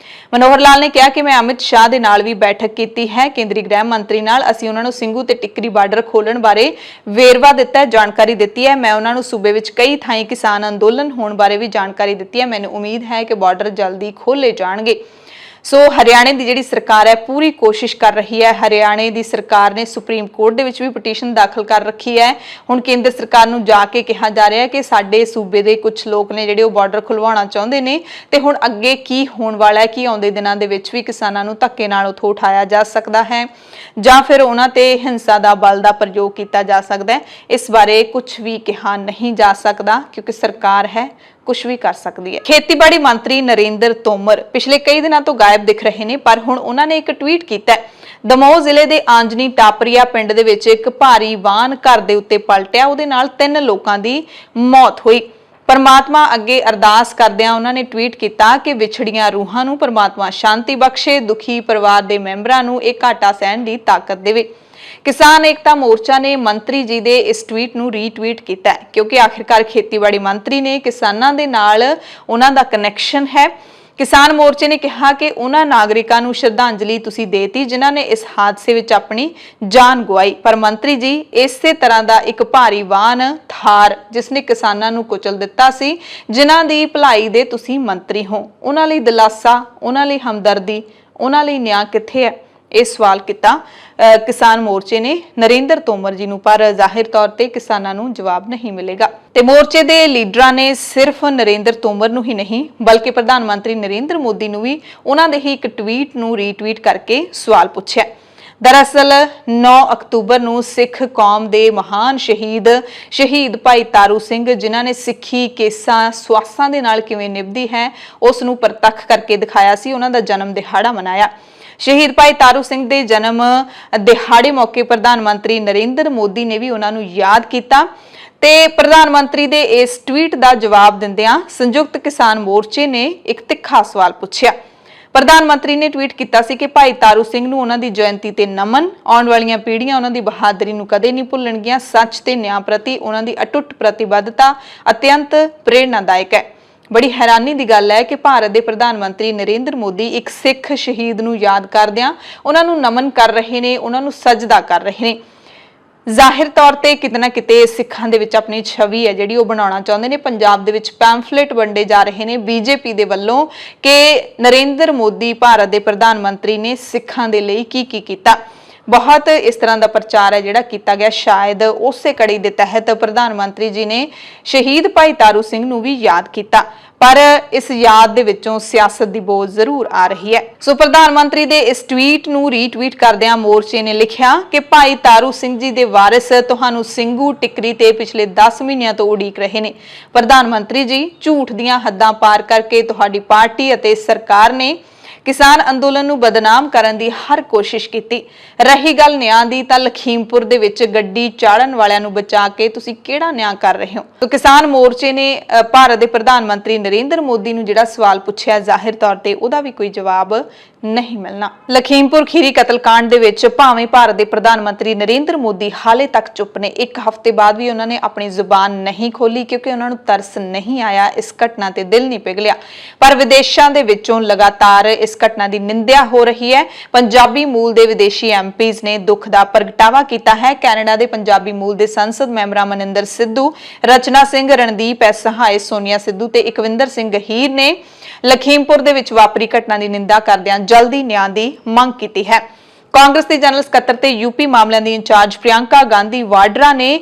मनोहर लाल ने कहा कि मैं अमित शाह दे नाल भी बैठक की है, केंद्रीय गृह मंत्री नाल असीं उन्हां नूं ਸਿੰਘੂ ते टिकरी बार्डर खोलण बारे वेरवा दिता है, जानकारी दी है। मैं उन्हां नूं सूबे विच कई थाई किसान अंदोलन होण बारे भी जानकारी दी है। मैनूं उम्मीद है कि बार्डर जल्दी खोले जाणगे। सो हरियाणे की जिहड़ी सरकार है पूरी कोशिश कर रही है। हरियाणे की सरकार ने सुप्रीम कोर्ट दे विच भी पटीशन दाखिल कर रखी है। हुण केंद्र सरकार नूं जाके कहा जा रहा है कि साडे सूबे दे कुछ लोग ने जिहड़े बार्डर खुलवाउणा चाहुंदे ने ते हुण अगे की होण वाला है, कि आउंदे दिनां दे विच भी किसानां नूं धक्के नाल उत्थों उठाया जा सकदा है जां फिर उन्हां ते हिंसा दा बल दा प्रयोग कीता जा सकदा है। इस बारे कुछ भी कहा नहीं जा सकदा क्योंकि सरकार है, कुछ भी कर सकती है। खेतीबाड़ी मंत्री नरेंद्र तोमर पिछले कई दिनों तो गायब दिख रहे हैं, पर हुण उन्होंने एक ट्वीट किया है। दमोह जिले के आंजनी टापरिया पिंड दे विच एक भारी वाहन घर दे उत्ते पलटिया, उहदे नाल 3 लोगों की मौत हुई। परमात्मा अगे अरदास करदिआं उन्होंने ट्वीट किया कि विछड़ियां रूहां नूं परमात्मा शांति बख्शे, दुखी परिवार के मैंबरां नूं इह घाटा सहण की ताकत देवे। किसान एकता मोर्चा ने मंत्री जी दे इस ट्वीट नूं रीट्वीट किया है, क्योंकि आखिरकार खेतीबाड़ी मंत्री ने किसानां दे नाल उन्हां दा कनैक्शन है। किसान मोर्चे ने कहा कि उन्हां नागरिकां नूं श्रद्धांजलि तुसीं देती जिन्हां ने इस हादसे विच अपनी जान गवाई, पर मंत्री जी इसे तरह का एक भारी वाहन थार जिसने किसानां नूं कुचल दिता सी, जिन्हां दी भलाई दे तुसीं मंत्री हो, उन्हां लई दिलासा, उन्हां लई हमदर्दी, उन्हां लई न्याय कित्थे है। यह सवाल किया किसान मोर्चे ने नरेंद्र तोमर जी नूं, पर जाहिर तौर पर किसानां नूं जवाब नहीं मिलेगा। ते मोर्चे दे लीडरां ने सिर्फ नरेंद्र तोमर नूं ही नहीं बल्कि प्रधानमंत्री नरेंद्र मोदी नूं भी उन्हां दे ही एक ट्वीट नूं रीट्वीट करके सवाल पूछा। ਦਰਅਸਲ 9 ਅਕਤੂਬਰ ਨੂੰ ਸਿੱਖ ਕੌਮ ਦੇ ਮਹਾਨ ਸ਼ਹੀਦ ਭਾਈ ਤਾਰੂ ਸਿੰਘ ਜਿਨ੍ਹਾਂ ਨੇ ਸਿੱਖੀ ਕੇਸਾਂ ਸਵਾਸਾਂ ਦੇ ਨਾਲ ਕਿਵੇਂ ਨਿਭਦੀ ਹੈ ਉਸ ਨੂੰ ਪ੍ਰਤੱਖ ਕਰਕੇ ਦਿਖਾਇਆ ਸੀ। ਉਹਨਾਂ ਦਾ ਜਨਮ ਦਿਹਾੜਾ ਮਨਾਇਆ। ਸ਼ਹੀਦ ਭਾਈ ਤਾਰੂ ਸਿੰਘ ਦੇ ਜਨਮ ਦਿਹਾੜੇ ਮੌਕੇ ਪ੍ਰਧਾਨ ਮੰਤਰੀ ਨਰਿੰਦਰ ਮੋਦੀ ਨੇ ਵੀ ਉਹਨਾਂ ਨੂੰ ਯਾਦ ਕੀਤਾ ਤੇ ਪ੍ਰਧਾਨ ਮੰਤਰੀ ਦੇ ਇਸ ਟਵੀਟ ਦਾ ਜਵਾਬ ਦਿੰਦਿਆਂ ਸੰਯੁਕਤ ਕਿਸਾਨ ਮੋਰਚੇ ਨੇ ਇੱਕ ਤਿੱਖਾ ਸਵਾਲ ਪੁੱਛਿਆ। ਪ੍ਰਧਾਨ ਮੰਤਰੀ ਨੇ ਟਵੀਟ ਕੀਤਾ ਸੀ ਕਿ ਭਾਈ ਤਾਰੂ ਸਿੰਘ ਨੂੰ ਉਹਨਾਂ ਦੀ ਜਯੰਤੀ ਤੇ ਨਮਨ। ਆਉਣ ਵਾਲੀਆਂ ਪੀੜ੍ਹੀਆਂ ਉਹਨਾਂ ਦੀ ਬਹਾਦਰੀ ਨੂੰ ਕਦੇ ਨਹੀਂ ਭੁੱਲਣਗੀਆਂ। ਸੱਚ ਤੇ ਨਿਆਂ ਪ੍ਰਤੀ ਉਹਨਾਂ ਦੀ ਅਟੁੱਟ ਪ੍ਰਤੀਬੱਧਤਾ ਅਤਿਅੰਤ ਪ੍ਰੇਰਨਾਦਾਇਕ ਹੈ। ਬੜੀ ਹੈਰਾਨੀ ਦੀ ਗੱਲ ਹੈ ਕਿ ਭਾਰਤ ਦੇ ਪ੍ਰਧਾਨ ਮੰਤਰੀ ਨਰਿੰਦਰ ਮੋਦੀ ਇੱਕ ਸਿੱਖ ਸ਼ਹੀਦ ਨੂੰ ਯਾਦ ਕਰਦਿਆਂ ਉਹਨਾਂ ਨੂੰ ਨਮਨ ਕਰ ਰਹੇ ਨੇ, ਉਹਨਾਂ ਨੂੰ ਸਜਦਾ ਕਰ ਰਹੇ ਨੇ। ਜ਼ਾਹਿਰ ਤੌਰ ਤੇ ਕਿਤੇ ਨਾ ਕਿਤੇ ਸਿੱਖਾਂ ਦੇ ਵਿੱਚ ਆਪਣੀ ਛਵੀ ਹੈ ਜਿਹੜੀ ਉਹ ਬਣਾਉਣਾ ਚਾਹੁੰਦੇ ਨੇ। ਪੰਜਾਬ ਦੇ ਵਿੱਚ ਪੈਂਫਲੇਟ ਵੰਡੇ ਜਾ ਰਹੇ ਨੇ ਬੀਜੇਪੀ ਦੇ ਵੱਲੋਂ ਕਿ ਨਰਿੰਦਰ ਮੋਦੀ ਭਾਰਤ ਦੇ ਪ੍ਰਧਾਨ ਮੰਤਰੀ ਨੇ ਸਿੱਖਾਂ ਦੇ ਲਈ ਕੀ ਕੀਤਾ। ਬਹੁਤ ਇਸ ਤਰ੍ਹਾਂ ਦਾ ਪ੍ਰਚਾਰ ਹੈ ਜਿਹੜਾ ਕੀਤਾ ਗਿਆ। ਸ਼ਾਇਦ ਉਸੇ ਕੜੀ ਦੇ ਤਹਿਤ ਪ੍ਰਧਾਨ ਮੰਤਰੀ ਜੀ ਨੇ ਸ਼ਹੀਦ ਭਾਈ ਤਾਰੂ ਸਿੰਘ ਨੂੰ ਵੀ ਯਾਦ ਕੀਤਾ, ਪਰ ਇਸ ਯਾਦ ਦੇ ਵਿੱਚੋਂ ਸਿਆਸਤ ਦੀ ਬੋਝ ਜ਼ਰੂਰ ਆ ਰਹੀ ਹੈ। ਸੋ ਪ੍ਰਧਾਨ ਮੰਤਰੀ ਦੇ ਇਸ ਟਵੀਟ ਨੂੰ ਰੀਟਵੀਟ ਕਰਦਿਆਂ ਮੋਰਚੇ ਨੇ ਲਿਖਿਆ ਕਿ ਭਾਈ ਤਾਰੂ ਸਿੰਘ ਜੀ ਦੇ ਵਾਰਿਸ ਤੁਹਾਨੂੰ ਸਿੰਘੂ ਟਿਕਰੀ ਤੇ ਪਿਛਲੇ 10 ਮਹੀਨਿਆਂ ਤੋਂ ਉਡੀਕ ਰਹੇ ਨੇ। ਪ੍ਰਧਾਨ ਮੰਤਰੀ ਜੀ, ਝੂਠ ਦੀਆਂ ਹੱਦਾਂ ਪਾਰ ਕਰਕੇ ਤੁਹਾਡੀ ਪਾਰਟੀ ਅਤੇ ਸਰਕਾਰ ਨੇ ਕਿਸਾਨ ਅੰਦੋਲਨ ਨੂੰ ਬਦਨਾਮ ਕਰਨ ਦੀ ਹਰ ਕੋਸ਼ਿਸ਼ ਕੀਤੀ। ਰਹੀ ਗੱਲ ਨਿਆਂ ਦੀ ਤਾਂ ਲਖੀਮਪੁਰ ਦੇ ਵਿੱਚ ਗੱਡੀ ਚਾੜਨ ਵਾਲਿਆਂ ਨੂੰ ਬਚਾ ਕੇ ਤੁਸੀਂ ਕਿਹੜਾ ਨਿਆਂ ਕਰ ਰਹੇ ਹੋ? ਤਾਂ ਕਿਸਾਨ ਮੋਰਚੇ ਨੇ ਭਾਰਤ ਦੇ ਪ੍ਰਧਾਨ ਮੰਤਰੀ ਨਰਿੰਦਰ ਮੋਦੀ ਨੂੰ ਜਿਹੜਾ ਸਵਾਲ ਪੁੱਛਿਆ, ਜ਼ਾਹਿਰ ਤੌਰ ਤੇ ਉਹਦਾ ਵੀ ਕੋਈ ਜਵਾਬ ਨਹੀਂ ਮਿਲਣਾ। ਲਖੀਮਪੁਰ ਖੀਰੀ ਕਤਲकांड ਦੇ ਵਿੱਚ ਭਾਵੇਂ ਭਾਰਤ ਦੇ ਪ੍ਰਧਾਨ ਮੰਤਰੀ ਨਰਿੰਦਰ ਮੋਦੀ ਹਾਲੇ ਤੱਕ ਚੁੱਪ ਨੇ। ਇੱਕ ਹਫ਼ਤੇ ਬਾਅਦ ਵੀ ਉਹਨਾਂ ਨੇ ਆਪਣੀ ਜ਼ੁਬਾਨ ਨਹੀਂ ਖੋਲੀ ਕਿਉਂਕਿ ਉਹਨਾਂ ਨੂੰ ਤਰਸ ਨਹੀਂ ਆਇਆ, ਇਸ ਘਟਨਾ ਤੇ ਦਿਲ ਨਹੀਂ ਪਿਘਲਿਆ। ਪਰ ਵਿਦੇਸ਼ਾਂ ਦੇ ਵਿੱਚੋਂ ਲਗਾਤਾਰ ਇਸ ਘਟਨਾ ਦੀ ਨਿੰਦਿਆ ਹੋ ਰਹੀ ਹੈ। ਪੰਜਾਬੀ ਮੂਲ ਦੇ ਵਿਦੇਸ਼ੀ ਐਮਪੀਜ਼ ਨੇ ਦੁੱਖ ਦਾ ਪ੍ਰਗਟਾਵਾ ਕੀਤਾ ਹੈ। ਕੈਨੇਡਾ ਦੇ ਪੰਜਾਬੀ ਮੂਲ ਦੇ ਸੰਸਦ ਮੈਂਬਰਾਂ ਮਨਿੰਦਰ ਸਿੱਧੂ, ਰਚਨਾ ਸਿੰਘ, ਰਣਦੀਪ ਐਸ ਸਹਾਏ, ਸੋਨੀਆ ਸਿੱਧੂ ਤੇ ਇਕਵਿੰਦਰ ਸਿੰਘ ਗਹੀਰ ਨੇ ਲਖੀਮਪੁਰ ਦੇ ਵਿੱਚ ਵਾਪਰੀ ਘਟਨਾ ਦੀ ਨਿੰਦਾ ਕਰਦਿਆਂ ਜਲਦੀ ਨਿਆਂ ਦੀ ਮੰਗ ਕੀਤੀ ਹੈ। ਕਾਂਗਰਸ ਦੇ ਜਨਰਲ ਸਕੱਤਰ ਤੇ ਯੂਪੀ ਮਾਮਲਿਆਂ ਦੀ ਇੰਚਾਰਜ ਪ੍ਰਿਯੰਕਾ ਗਾਂਧੀ ਵਾਡਰਾ ਨੇ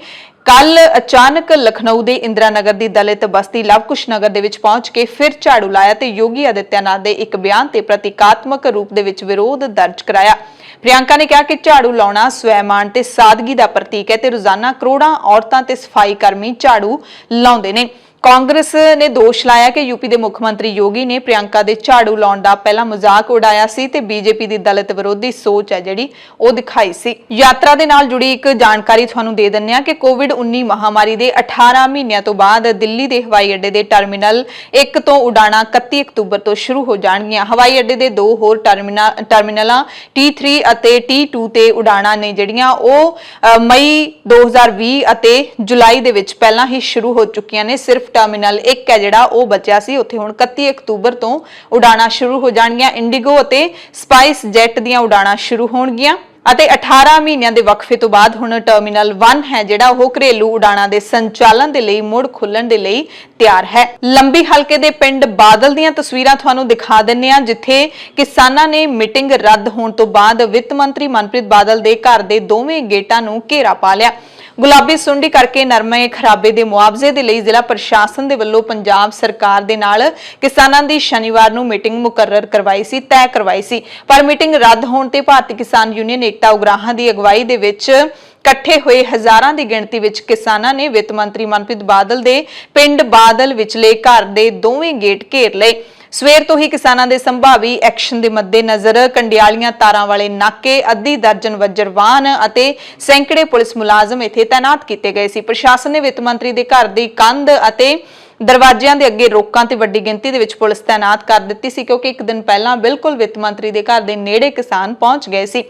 ਕੱਲ ਅਚਾਨਕ ਲਖਨਊ ਦੇ ਇੰਦਰਾ ਨਗਰ ਦੀ ਦਲਿਤ ਬਸਤੀ ਲਵਕੁਸ਼ ਨਗਰ ਦੇ ਵਿੱਚ ਪਹੁੰਚ ਕੇ ਫਿਰ ਝਾੜੂ ਲਾਇਆ ਤੇ ਯੋਗੀ ਆਦਿੱਤਿਆਨਾਥ ਦੇ ਇੱਕ ਬਿਆਨ ਤੇ ਪ੍ਰਤੀਕਾਤਮਕ ਰੂਪ ਦੇ ਵਿੱਚ ਵਿਰੋਧ ਦਰਜ ਕਰਾਇਆ। ਪ੍ਰਿਯੰਕਾ ਨੇ ਕਿਹਾ ਕਿ ਝਾੜੂ ਲਾਉਣਾ ਸਵੈਮਾਨ ਤੇ ਸਾਦਗੀ ਦਾ ਪ੍ਰਤੀਕ ਹੈ ਤੇ ਰੋਜ਼ਾਨਾ ਕਰੋੜਾਂ ਔਰਤਾਂ ਤੇ ਸਫਾਈ ਕਰਮੀ ਝਾੜੂ ਲਾਉਂਦੇ ਨੇ। ਕਾਂਗਰਸ ਨੇ ਦੋਸ਼ ਲਾਇਆ ਕਿ ਯੂਪੀ ਦੇ ਮੁੱਖ ਮੰਤਰੀ ਯੋਗੀ ਨੇ ਪ੍ਰਿਯੰਕਾ ਦੇ ਝਾੜੂ ਲਾਉਣ ਦਾ ਪਹਿਲਾਂ ਮਜ਼ਾਕ ਉਡਾਇਆ ਸੀ ਤੇ ਬੀਜੇਪੀ ਦੀ ਦਲਿਤ ਵਿਰੋਧੀ ਸੋਚ ਹੈ ਜਿਹੜੀ ਉਹ ਦਿਖਾਈ ਸੀ। ਯਾਤਰਾ ਦੇ ਨਾਲ ਜੁੜੀ ਇੱਕ ਜਾਣਕਾਰੀ ਤੁਹਾਨੂੰ ਦੇ ਦਿੰਦੇ ਹਾਂ ਕਿ ਕੋਵਿਡ-19 ਮਹਾਮਾਰੀ ਦੇ 18 ਮਹੀਨਿਆਂ ਤੋਂ ਬਾਅਦ ਦਿੱਲੀ ਦੇ ਹਵਾਈ ਅੱਡੇ ਦੇ ਟਰਮੀਨਲ 1 ਤੋਂ ਉਡਾਣਾਂ 31 ਅਕਤੂਬਰ ਤੋਂ ਸ਼ੁਰੂ ਹੋ ਜਾਣਗੀਆਂ। ਹਵਾਈ ਅੱਡੇ ਦੇ ਦੋ ਹੋਰ ਟਰਮੀਨਲਾਂ T3 ਅਤੇ T2 ਤੇ ਉਡਾਣਾਂ ਨੇ ਜਿਹੜੀਆਂ ਉਹ ਮਈ 2020 ਅਤੇ ਜੁਲਾਈ ਦੇ ਵਿੱਚ ਪਹਿਲਾਂ ਹੀ ਸ਼ੁਰੂ ਹੋ ਚੁੱਕੀਆਂ ਨੇ। ਸਿਰਫ ਟਰਮੀਨਲ 1 ਹੈ ਜਿਹੜਾ ਉਹ ਬਚਿਆ ਸੀ, ਉੱਥੇ ਹੁਣ 31 ਅਕਤੂਬਰ ਤੋਂ ਉਡਾਣਾਂ ਸ਼ੁਰੂ ਹੋ ਜਾਣਗੀਆਂ। ਇੰਡੀਗੋ ਅਤੇ ਸਪਾਈਸ ਜੈਟ ਦੀਆਂ ਉਡਾਣਾਂ ਸ਼ੁਰੂ ਹੋਣਗੀਆਂ ਅਤੇ 18 ਮਹੀਨਿਆਂ ਦੇ ਵਕਫੇ ਤੋਂ ਬਾਅਦ ਹੁਣ ਟਰਮੀਨਲ 1 ਹੈ ਜਿਹੜਾ ਉਹ ਘਰੇਲੂ ਉਡਾਣਾਂ ਦੇ ਸੰਚਾਲਨ ਦੇ ਲਈ ਮੁੜ ਖੁੱਲਣ ਦੇ ਲਈ ਤਿਆਰ ਹੈ। ਲੰਬੀ ਹਲਕੇ ਦੇ ਪਿੰਡ ਬਾਦਲ ਦੀਆਂ ਤਸਵੀਰਾਂ ਤੁਹਾਨੂੰ ਦਿਖਾ ਦਿੰਨੇ ਆ ਜਿੱਥੇ ਕਿਸਾਨਾਂ ਨੇ ਮੀਟਿੰਗ ਰੱਦ ਹੋਣ ਤੋਂ ਬਾਅਦ ਵਿੱਤ ਮੰਤਰੀ ਮਨਪ੍ਰੀਤ ਬਾਦਲ ਦੇ ਘਰ ਦੇ ਦੋਵੇਂ ਗੇਟਾਂ ਨੂੰ ਘੇਰਾ ਪਾ ਲਿਆ। ਗੁਲਾਬੀ ਸੁੰਡੀ ਕਰਕੇ ਨਰਮੇ ਖਰਾਬੇ ਦੇ ਮੁਆਵਜ਼ੇ ਦੇ ਲਈ ਜ਼ਿਲ੍ਹਾ ਪ੍ਰਸ਼ਾਸਨ ਦੇ ਵੱਲੋਂ ਪੰਜਾਬ ਸਰਕਾਰ ਦੇ ਨਾਲ ਕਿਸਾਨਾਂ ਦੀ ਸ਼ਨੀਵਾਰ ਨੂੰ ਮੀਟਿੰਗ ਮੁਕਰਰ ਤੈਅ ਕਰਵਾਈ ਸੀ। ਪਰ ਮੀਟਿੰਗ ਰੱਦ ਹੋਣ ਤੇ ਭਾਰਤੀ ਕਿਸਾਨ ਯੂਨੀਅਨ ਏਕਤਾ ਉਗਰਾਹਾਂ ਦੀ ਅਗਵਾਈ ਦੇ ਵਿੱਚ ਇਕੱਠੇ ਹੋਏ ਹਜ਼ਾਰਾਂ ਦੀ ਗਿਣਤੀ ਵਿੱਚ ਕਿਸਾਨਾਂ ਨੇ ਵਿੱਤ ਮੰਤਰੀ ਮਨਪ੍ਰੀਤ ਬਾਦਲ ਦੇ ਪਿੰਡ ਬਾਦਲ ਵਿਚਲੇ ਘਰ ਦੇ ਦੋਵੇਂ ਗੇਟ ਘੇਰ ਲਏ। ਸਵੇਰ ਤੋਂ ਹੀ ਕਿਸਾਨਾਂ ਦੇ ਸੰਭਾਵੀ ਐਕਸ਼ਨ ਦੇ ਮੱਦੇਨਜ਼ਰ ਕੰਡਿਆਲੀਆਂ ਤਾਰਾਂ ਵਾਲੇ ਨਾਕੇ, ਅੱਧੀ ਦਰਜਨ ਵੱਜਰ ਵਾਹਨ ਅਤੇ ਸੈਂਕੜੇ ਪੁਲਿਸ ਮੁਲਾਜ਼ਮ ਇੱਥੇ ਤਾਇਨਾਤ ਕੀਤੇ ਗਏ ਸੀ। ਪ੍ਰਸ਼ਾਸਨ ਨੇ ਵਿੱਤ ਮੰਤਰੀ ਦੇ ਘਰ ਦੀ ਕੰਧ ਅਤੇ ਦਰਵਾਜ਼ਿਆਂ ਦੇ ਅੱਗੇ ਰੋਕਾਂ ਤੇ ਵੱਡੀ ਗਿਣਤੀ ਦੇ ਵਿੱਚ ਪੁਲਿਸ ਤਾਇਨਾਤ ਕਰ ਦਿੱਤੀ ਸੀ ਕਿਉਂਕਿ ਇੱਕ ਦਿਨ ਪਹਿਲਾਂ ਬਿਲਕੁਲ ਵਿੱਤ ਮੰਤਰੀ ਦੇ ਘਰ ਦੇ ਨੇੜੇ ਕਿਸਾਨ ਪਹੁੰਚ ਗਏ ਸੀ।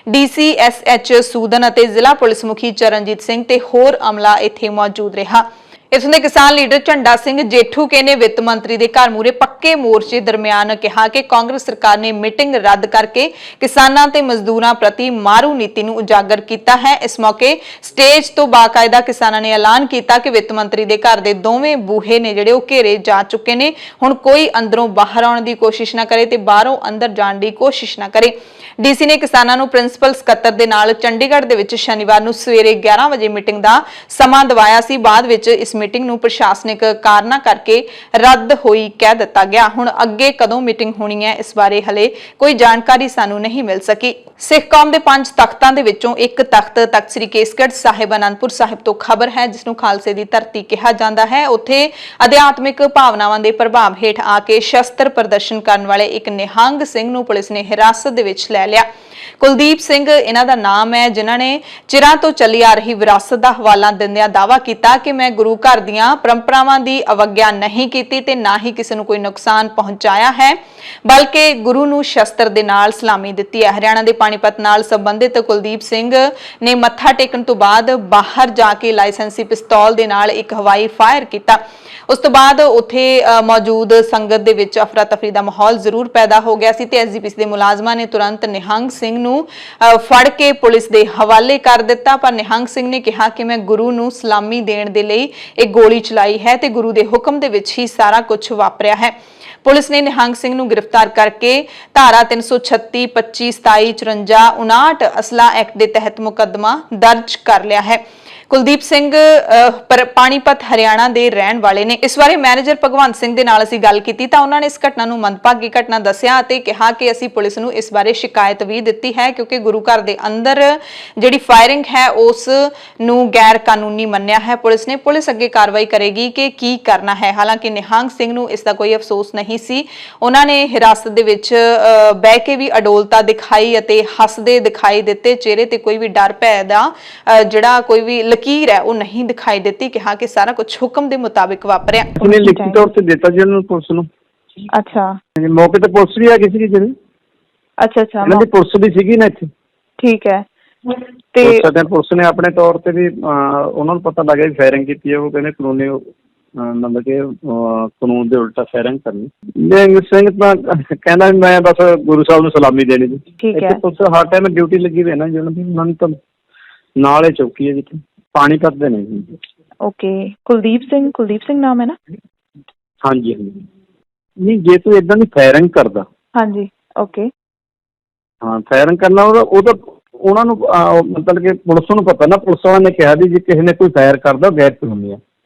ਡੀਸੀ SH ਸੂਦਨ ਅਤੇ ਜ਼ਿਲ੍ਹਾ ਪੁਲਿਸ ਮੁਖੀ ਚਰਨਜੀਤ ਸਿੰਘ ਤੇ ਹੋਰ ਅਮਲਾ ਇੱਥੇ ਮੌਜੂਦ ਰਿਹਾ। ਇਥੋਂ ਦੇ ਕਿਸਾਨ ਲੀਡਰ ਝੰਡਾ ਸਿੰਘ ਜੇਠੂਕੇ ਨੇ ਵਿੱਤ ਮੰਤਰੀ ਦੇ ਘਰ ਮੂਹਰੇ ਪੱਕੇ ਮੋਰਚੇ ਦਰਮਿਆਨ ਕਿਹਾ ਕਿ ਕਾਂਗਰਸ ਸਰਕਾਰ ਨੇ ਮੀਟਿੰਗ ਰੱਦ ਕਰਕੇ ਕਿਸਾਨਾਂ ਤੇ ਮਜ਼ਦੂਰਾਂ ਪ੍ਰਤੀ ਮਾਰੂ ਨੀਤੀ ਨੂੰ ਉਜਾਗਰ ਕੀਤਾ ਹੈ। ਇਸ ਮੌਕੇ ਸਟੇਜ ਤੋਂ ਬਾਕਾਇਦਾ ਕਿਸਾਨਾਂ ਨੇ ਐਲਾਨ ਕੀਤਾ ਕਿ ਵਿੱਤ ਮੰਤਰੀ ਦੇ ਘਰ ਦੇ ਦੋਵੇਂ ਬੂਹੇ ਨੇ ਜਿਹੜੇ ਉਹ ਘੇਰੇ ਜਾ ਚੁੱਕੇ ਨੇ। ਹੁਣ ਕੋਈ ਅੰਦਰੋਂ ਬਾਹਰ ਆਉਣ ਦੀ ਕੋਸ਼ਿਸ਼ ਨਾ ਕਰੇ ਤੇ ਬਾਹਰੋਂ ਅੰਦਰ ਜਾਣ ਦੀ ਕੋਸ਼ਿਸ਼ ਨਾ ਕਰੇ। ਡੀਸੀ ਨੇ ਕਿਸਾਨਾਂ ਨੂੰ ਪ੍ਰਿੰਸੀਪਲ ਸਕੱਤਰ ਦੇ ਨਾਲ ਚੰਡੀਗੜ੍ਹ ਦੇ ਵਿੱਚ ਸ਼ਨੀਵਾਰ ਨੂੰ ਸਵੇਰੇ 11 ਵਜੇ ਮੀਟਿੰਗ ਦਾ ਸਮਾਂ ਦਿਵਾਇਆ ਸੀ। ਬਾਅਦ ਵਿੱਚ ਇਸ ਮੀਟਿੰਗ ਨੂੰ ਪ੍ਰਸ਼ਾਸਨਿਕ ਕਾਰਨਾਂ ਕਰਕੇ ਰੱਦ ਹੋਈ ਕਹਿ ਦਿੱਤਾ ਗਿਆ। ਹੁਣ ਅੱਗੇ ਕਦੋਂ ਮੀਟਿੰਗ ਹੋਣੀ ਹੈ ਇਸ ਬਾਰੇ ਹਲੇ ਕੋਈ ਜਾਣਕਾਰੀ ਸਾਨੂੰ ਨਹੀਂ ਮਿਲ ਸਕੀ। ਸਿੱਖ ਕੌਮ ਦੇ 5 ਤਖਤਾਂ ਦੇ ਵਿੱਚੋਂ ਇੱਕ ਤਖਤ ਤਖਤ ਸ੍ਰੀ ਕੇਸਗੜ੍ਹ ਸਾਹਿਬ ਅਨੰਦਪੁਰ ਸਾਹਿਬ ਤੋਂ ਖਬਰ ਹੈ, ਜਿਸ ਨੂੰ ਖਾਲਸੇ ਦੀ ਧਰਤੀ ਕਿਹਾ ਜਾਂਦਾ ਹੈ। ਉੱਥੇ ਅਧਿਆਤਮਿਕ ਭਾਵਨਾਵਾਂ ਦੇ ਪ੍ਰਭਾਵ ਹੇਠ ਆ ਕੇ ਸ਼ਸਤਰ ਪ੍ਰਦਰਸ਼ਨ ਕਰਨ ਵਾਲੇ ਇੱਕ ਨਿਹੰਗ ਸਿੰਘ ਨੂੰ ਪੁਲਿਸ ਨੇ ਹਿਰਾਸਤ ਦੇ ਵਿੱਚ ਲੈ ਲਿਆ। ਕੁਲਦੀਪ ਸਿੰਘ ਇਹਨਾਂ ਦਾ ਨਾਮ ਹੈ, ਜਿਨ੍ਹਾਂ ਨੇ ਚਿਰਾਂ ਤੋਂ ਚੱਲੀ ਆ ਰਹੀ ਵਿਰਾਸਤ ਦਾ ਹਵਾਲਾ ਦਿੰਦਿਆਂ ਦਾਅਵਾ ਕੀਤਾ ਕਿ ਮੈਂ ਗੁਰੂ ਘਰ ਦੀਆਂ ਪਰੰਪਰਾਵਾਂ ਦੀ ਅਵਗਿਆ ਨਹੀਂ ਕੀਤੀ ਤੇ ਨਾ ਹੀ ਕਿਸੇ ਨੂੰ ਕੋਈ ਨੁਕਸਾਨ ਪਹੁੰਚਾਇਆ ਹੈ, ਬਲਕਿ ਗੁਰੂ ਨੂੰ ਸ਼ਸਤਰ ਦੇ ਨਾਲ ਸਲਾਮੀ ਦਿੱਤੀ ਹੈ। ਹਰਿਆਣਾ ਦੇ ਪਾਣੀਪਤ ਨਾਲ ਸੰਬੰਧਿਤ ਕੁਲਦੀਪ ਸਿੰਘ ਨੇ ਮੱਥਾ ਟੇਕਣ ਤੋਂ ਬਾਅਦ ਬਾਹਰ ਜਾ ਕੇ ਲਾਇਸੈਂਸੀ ਪਿਸਤੌਲ ਦੇ ਨਾਲ ਇੱਕ ਹਵਾਈ ਫਾਇਰ ਕੀਤਾ। ਉਸ ਤੋਂ ਬਾਅਦ ਉੱਥੇ ਮੌਜੂਦ ਸੰਗਤ ਦੇ ਵਿੱਚ ਅਫਰਾ ਤਫਰੀ ਦਾ ਮਾਹੌਲ ਜ਼ਰੂਰ ਪੈਦਾ ਹੋ ਗਿਆ ਸੀ ਤੇ ਐਸਜੀਪੀਸੀ ਦੇ ਮੁਲਾਜ਼ਮਾਂ ਨੇ ਤੁਰੰਤ ਨਿਹੰਗ ਸਿੰਘ ਨੂੰ ਫੜ ਕੇ ਪੁਲਿਸ ਦੇ ਹਵਾਲੇ ਕਰ ਦਿੱਤਾ। ਪਰ ਨਿਹੰਗ ਸਿੰਘ ਨੇ ਕਿਹਾ ਕਿ ਮੈਂ ਗੁਰੂ ਨੂੰ ਸਲਾਮੀ ਦੇਣ ਦੇ ਲਈ ਇਹ ਗੋਲੀ ਚਲਾਈ ਹੈ ਤੇ ਗੁਰੂ ਦੇ ਹੁਕਮ ਦੇ ਵਿੱਚ ਹੀ ਸਾਰਾ ਕੁਝ ਵਾਪਰਿਆ ਹੈ। ਪੁਲਿਸ ਨੇ ਨਿਹੰਗ ਸਿੰਘ ਨੂੰ ਗ੍ਰਿਫਤਾਰ ਕਰਕੇ ਧਾਰਾ 336, 25, 27, 54, 59 ਅਸਲਾ ਐਕਟ ਦੇ ਤਹਿਤ ਮੁਕੱਦਮਾ ਦਰਜ ਕਰ ਲਿਆ ਹੈ। ਕੁਲਦੀਪ ਸਿੰਘ ਪਾਣੀਪਤ ਹਰਿਆਣਾ ਦੇ ਰਹਿਣ ਵਾਲੇ ਨੇ। ਇਸ ਬਾਰੇ ਮੈਨੇਜਰ ਭਗਵੰਤ ਸਿੰਘ ਦੇ ਨਾਲ ਅਸੀਂ ਗੱਲ ਕੀਤੀ ਤਾਂ ਉਹਨਾਂ ਨੇ ਇਸ ਘਟਨਾ ਨੂੰ ਮੰਦਭਾਗੀ ਘਟਨਾ ਦੱਸਿਆ ਅਤੇ ਕਿਹਾ ਕਿ ਅਸੀਂ ਪੁਲਿਸ ਨੂੰ ਇਸ ਬਾਰੇ ਸ਼ਿਕਾਇਤ ਵੀ ਦਿੱਤੀ ਹੈ, ਕਿਉਂਕਿ ਗੁਰੂ ਘਰ ਦੇ ਅੰਦਰ ਜਿਹੜੀ ਫਾਇਰਿੰਗ ਹੈ ਉਸ ਨੂੰ ਗੈਰ ਕਾਨੂੰਨੀ ਮੰਨਿਆ ਹੈ ਪੁਲਿਸ ਨੇ। ਪੁਲਿਸ ਅੱਗੇ ਕਾਰਵਾਈ ਕਰੇਗੀ ਕਿ ਕੀ ਕਰਨਾ ਹੈ। ਹਾਲਾਂਕਿ ਨਿਹੰਗ ਸਿੰਘ ਨੂੰ ਇਸ ਦਾ ਕੋਈ ਅਫਸੋਸ ਨਹੀਂ ਸੀ। ਉਹਨਾਂ ਨੇ ਹਿਰਾਸਤ ਦੇ ਵਿੱਚ ਬਹਿ ਕੇ ਵੀ ਅਡੋਲਤਾ ਦਿਖਾਈ ਅਤੇ ਹੱਸਦੇ ਦਿਖਾਈ ਦਿੱਤੇ। ਚਿਹਰੇ ਤੇ ਕੋਈ ਵੀ ਡਰ ਭੈ ਦਾ ਜਿਹੜਾ ਕੋਈ ਵੀ ਲਕੀਰ ਹੈ ਉਹ ਨਹੀਂ ਦਿਖਾਈ ਦਿੱਤੀ। ਕਿਹਾ ਕਿ ਸਾਰਾ ਕੁਝ ਹੁਕਮ ਦੇ ਮੁਤਾਬਿਕ ਵਾਪਰਿਆ। ਉਹਨੇ ਲਿਖਤੀ ਤੌਰ ਤੇ ਦਿੱਤਾ ਜੀ ਉਹਨਾਂ ਨੂੰ, ਪੁਲਿਸ ਨੂੰ। ਅੱਛਾ, ਮੌਕੇ ਤੇ ਪੁਲਿਸ ਵੀ ਆ ਗਈ ਸੀ ਜਿਹੜੀ। ਅੱਛਾ ਅੱਛਾ, ਇਹਨਾਂ ਦੀ ਪੁਲਿਸ ਵੀ ਸੀਗੀ ਨਾ ਇੱਥੇ। ਠੀਕ ਹੈ। ਤੇ ਪੁਲਿਸ ਨੇ ਆਪਣੇ ਤੌਰ ਤੇ ਵੀ ਉਹਨਾਂ ਨੂੰ ਪਤਾ ਲੱਗਿਆ ਵੀ ਫਾਇਰਿੰਗ ਕੀਤੀ ਹੈ। ਉਹ ਕਹਿੰਦੇ ਕਾਨੂੰਨੀ ਮਤਲਬ ਕਿ ਕਾਨੂੰਨ ਦੇ ਉਲਟਾ ਫਾਇਰਿੰਗ ਕਰਨੀ। ਨਿਹੰਗ ਸਿੰਘ ਤਾਂ ਕਹਿੰਦਾ ਵੀ ਮੈਂ ਬਸ ਗੁਰੂ ਸਾਹਿਬ ਨੂੰ ਸਲਾਮੀ ਦੇਣੀ ਜੀ। ਠੀਕ ਹੈ। ਇੱਥੇ ਪੁਲਿਸ ਹਰ ਟਾਈਮ ਡਿਊਟੀ ਲੱਗੀ ਹੋਈ ਹੈ ਨਾ ਜੀ ਉਹਨਾਂ ਦੀ। ਉਹਨਾਂ ਨੂੰ ਤਾਂ ਨਾਲ ਹੀ ਚੌਕੀ ਹੈ ਜਿੱਥੇ ਪਾਣੀਪਤ ਦੇ ਨੇ ਜੀ। ਓਕੇ, ਕੁਲਦੀਪ ਸਿੰਘ ਨਾਮ ਹੈ ਨਾ? ਹਾਂਜੀ ਹਾਂਜੀ। ਨਹੀਂ, ਜੇ ਤੂੰ ਏਦਾਂ ਦੀ ਫਾਇਰਿੰਗ ਕਰਦਾ। ਹਾਂਜੀ, ਓਕੇ। ਹਾਂ, ਫਾਇਰਿੰਗ ਕਰਨਾ ਉਹ ਤਾਂ ਉਹਨਾਂ ਨੂੰ ਮਤਲਬ ਕਿ ਪੁਲਿਸ ਨੂੰ ਪਤਾ ਨਾ। ਪੁਲਿਸ ਵਾਲਿਆਂ ਨੇ ਕਿਹਾ ਵੀ ਜੇ ਕਿਸੇ ਨੇ ਕੋਈ ਫਾਇਰ ਕਰਦਾ ਗੈਰ ਕਾਨੂੰਨੀ ਆ।